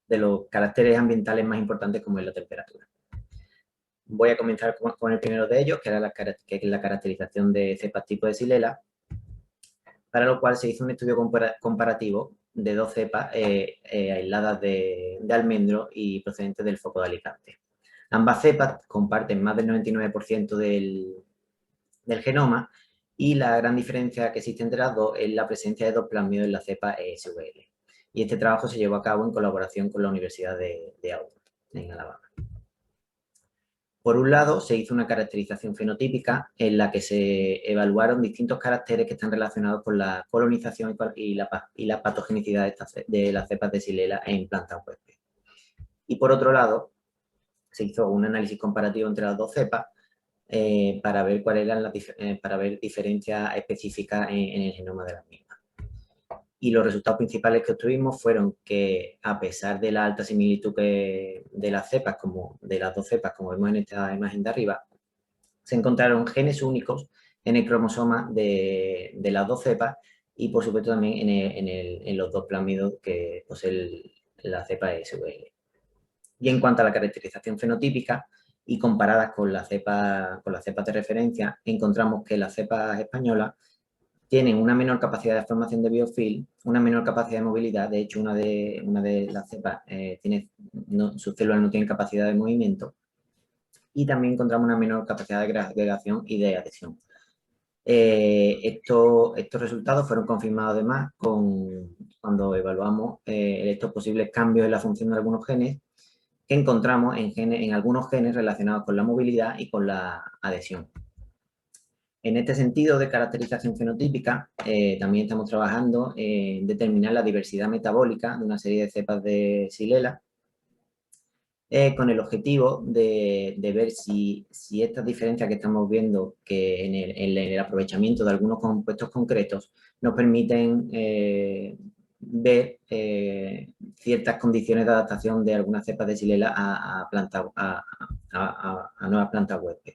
de los caracteres ambientales más importantes, como es la temperatura. Voy a comenzar con el primero de ellos, que es la caracterización de cepas tipo de Xylella, para lo cual se hizo un estudio comparativo de 2 cepas aisladas de almendro y procedentes del foco de Alicante. Ambas cepas comparten más del 99% del genoma y la gran diferencia que existe entre las dos es la presencia de 2 plásmidos en la cepa ESVL. Y este trabajo se llevó a cabo en colaboración con la Universidad de Auburn, en Alabama. Por un lado, se hizo una caracterización fenotípica en la que se evaluaron distintos caracteres que están relacionados con la colonización y la patogenicidad de las cepas de Xylella en plantas huésped. Y por otro lado, se hizo un análisis comparativo entre las 2 cepas para ver cuáles eran para ver diferencias específicas en el genoma de las mismas. Y los resultados principales que obtuvimos fueron que, a pesar de la alta similitud de las cepas, de las 2 cepas, como vemos en esta imagen de arriba, se encontraron genes únicos en el cromosoma de las 2 cepas y, por supuesto, también en los 2 plásmidos que posee la cepa SVL. Y en cuanto a la caracterización fenotípica y comparadas con las cepas de referencia, encontramos que las cepas españolas tienen una menor capacidad de formación de biofilm, una menor capacidad de movilidad. De hecho, una de las cepas sus células no tienen capacidad de movimiento. Y también encontramos una menor capacidad de agregación y de adhesión. Estos resultados fueron confirmados además cuando evaluamos estos posibles cambios en la función de algunos genes que encontramos en algunos genes relacionados con la movilidad y con la adhesión. En este sentido de caracterización fenotípica, también estamos trabajando en determinar la diversidad metabólica de una serie de cepas de Xylella con el objetivo de ver si estas diferencias que estamos viendo que en el aprovechamiento de algunos compuestos concretos nos permiten ver ciertas condiciones de adaptación de algunas cepas de Xylella a nuevas plantas huésped.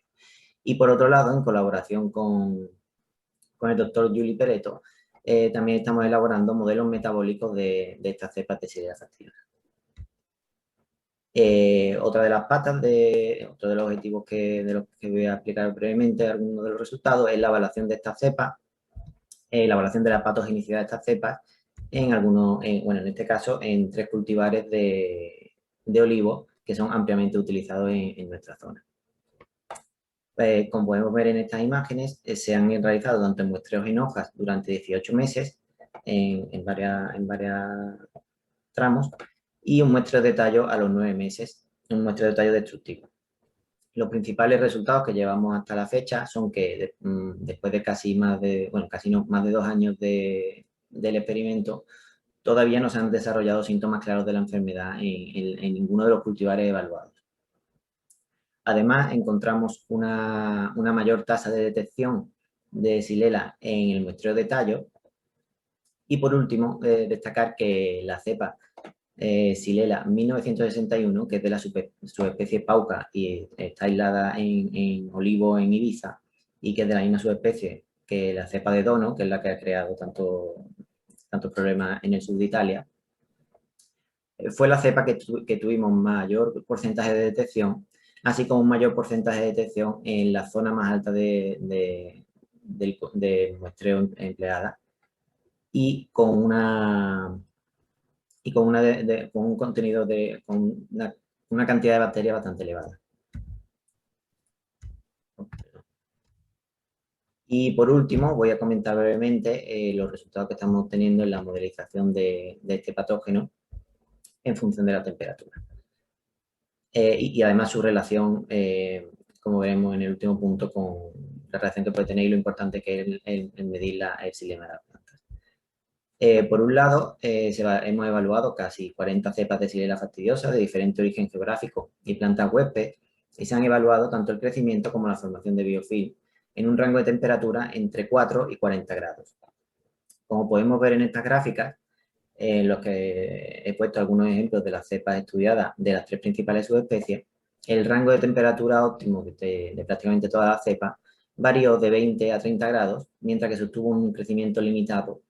Y por otro lado, en colaboración con el doctor Juli Pereto, también estamos elaborando modelos metabólicos de estas cepas de Xylella sativa. Otra de las patas, otro de los objetivos de los que voy a explicar brevemente algunos de los resultados, es la evaluación de estas cepas, la evaluación de la patogenicidad de estas cepas en este caso, en 3 cultivares de olivos que son ampliamente utilizados en nuestra zona. Como podemos ver en estas imágenes, se han realizado tanto en muestreos en hojas durante 18 meses, en varios tramos, y un muestreo de tallo a los 9 meses, un muestreo de tallo destructivo. Los principales resultados que llevamos hasta la fecha son que después de más de 2 años del experimento, todavía no se han desarrollado síntomas claros de la enfermedad en ninguno de los cultivares evaluados. Además, encontramos una mayor tasa de detección de Xylella en el muestreo de tallo. Y por último, destacar que la cepa Xylella 1961, que es de la subespecie Pauca y está aislada en olivo en Ibiza, y que es de la misma subespecie que la cepa de Dono, que es la que ha creado tantos problemas en el sur de Italia, fue la cepa que tuvimos mayor porcentaje de detección, así como un mayor porcentaje de detección en la zona más alta de muestreo empleada y con un contenido con una cantidad de bacterias bastante elevada. Y por último, voy a comentar brevemente los resultados que estamos obteniendo en la modelización de este patógeno en función de la temperatura. Y además su relación, como veremos en el último punto, con la relación que puede tener y lo importante que es el medir el xilema de las plantas. Por un lado, hemos evaluado casi 40 cepas de Xylella fastidiosa de diferente origen geográfico y plantas huésped, y se han evaluado tanto el crecimiento como la formación de biofilm en un rango de temperatura entre 4 y 40 grados. Como podemos ver en estas gráficas, en los que he puesto algunos ejemplos de las cepas estudiadas de las 3 principales subespecies, el rango de temperatura óptimo de prácticamente todas las cepas varió de 20 a 30 grados, mientras que sostuvo un crecimiento limitado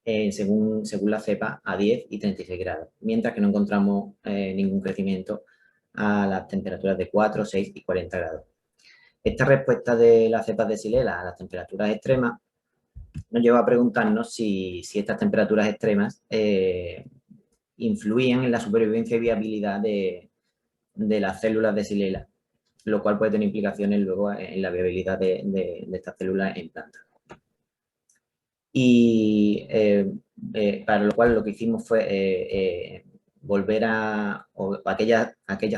según la cepa a 10 y 36 grados, mientras que no encontramos ningún crecimiento a las temperaturas de 4, 6 y 40 grados. Esta respuesta de las cepas de Xylella a las temperaturas extremas nos lleva a preguntarnos si estas temperaturas extremas influían en la supervivencia y viabilidad de las células de Xylella, lo cual puede tener implicaciones luego en la viabilidad de estas células en plantas. Y para lo cual lo que hicimos fue volver a aquellas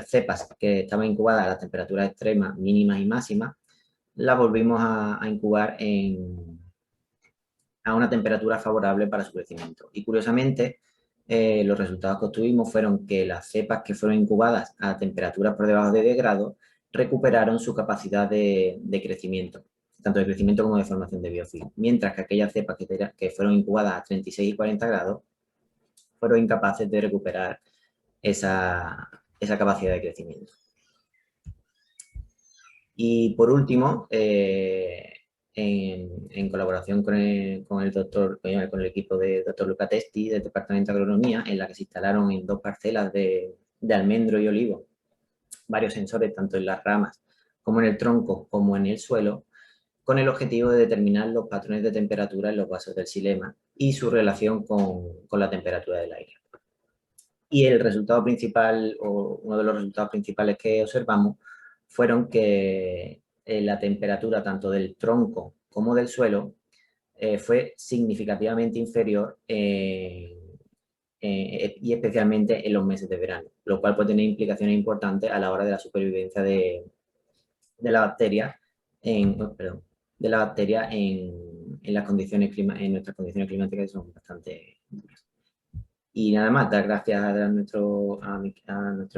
cepas que estaban incubadas a las temperaturas extremas mínimas y máximas, las volvimos a incubar a una temperatura favorable para su crecimiento. Y curiosamente, los resultados que obtuvimos fueron que las cepas que fueron incubadas a temperaturas por debajo de 10 grados recuperaron su capacidad de crecimiento, tanto de crecimiento como de formación de biofilm, mientras que aquellas cepas que fueron incubadas a 36 y 40 grados fueron incapaces de recuperar esa capacidad de crecimiento. Y por último, en colaboración con el equipo del doctor Luca Testi del Departamento de Agronomía, en la que se instalaron en 2 parcelas de almendro y olivo varios sensores, tanto en las ramas como en el tronco como en el suelo, con el objetivo de determinar los patrones de temperatura en los vasos del xilema y su relación con la temperatura del aire. Y el resultado principal, o uno de los resultados principales que observamos, fueron que la temperatura tanto del tronco como del suelo fue significativamente inferior y especialmente en los meses de verano, lo cual puede tener implicaciones importantes a la hora de la supervivencia de la bacteria en nuestras condiciones climáticas, que son bastante duras. Y nada más, dar gracias a nuestro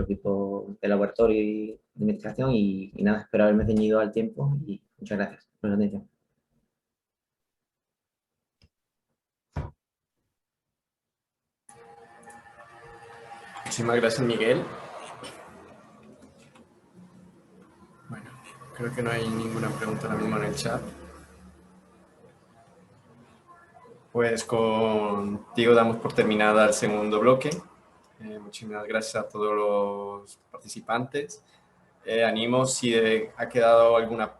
equipo de laboratorio y de investigación y nada, espero haberme ceñido al tiempo y muchas gracias por su atención. Muchísimas gracias, Miguel. Bueno, creo que no hay ninguna pregunta ahora mismo en el chat. Pues contigo damos por terminada el segundo bloque. Muchísimas gracias a todos los participantes. Animo si ha quedado alguna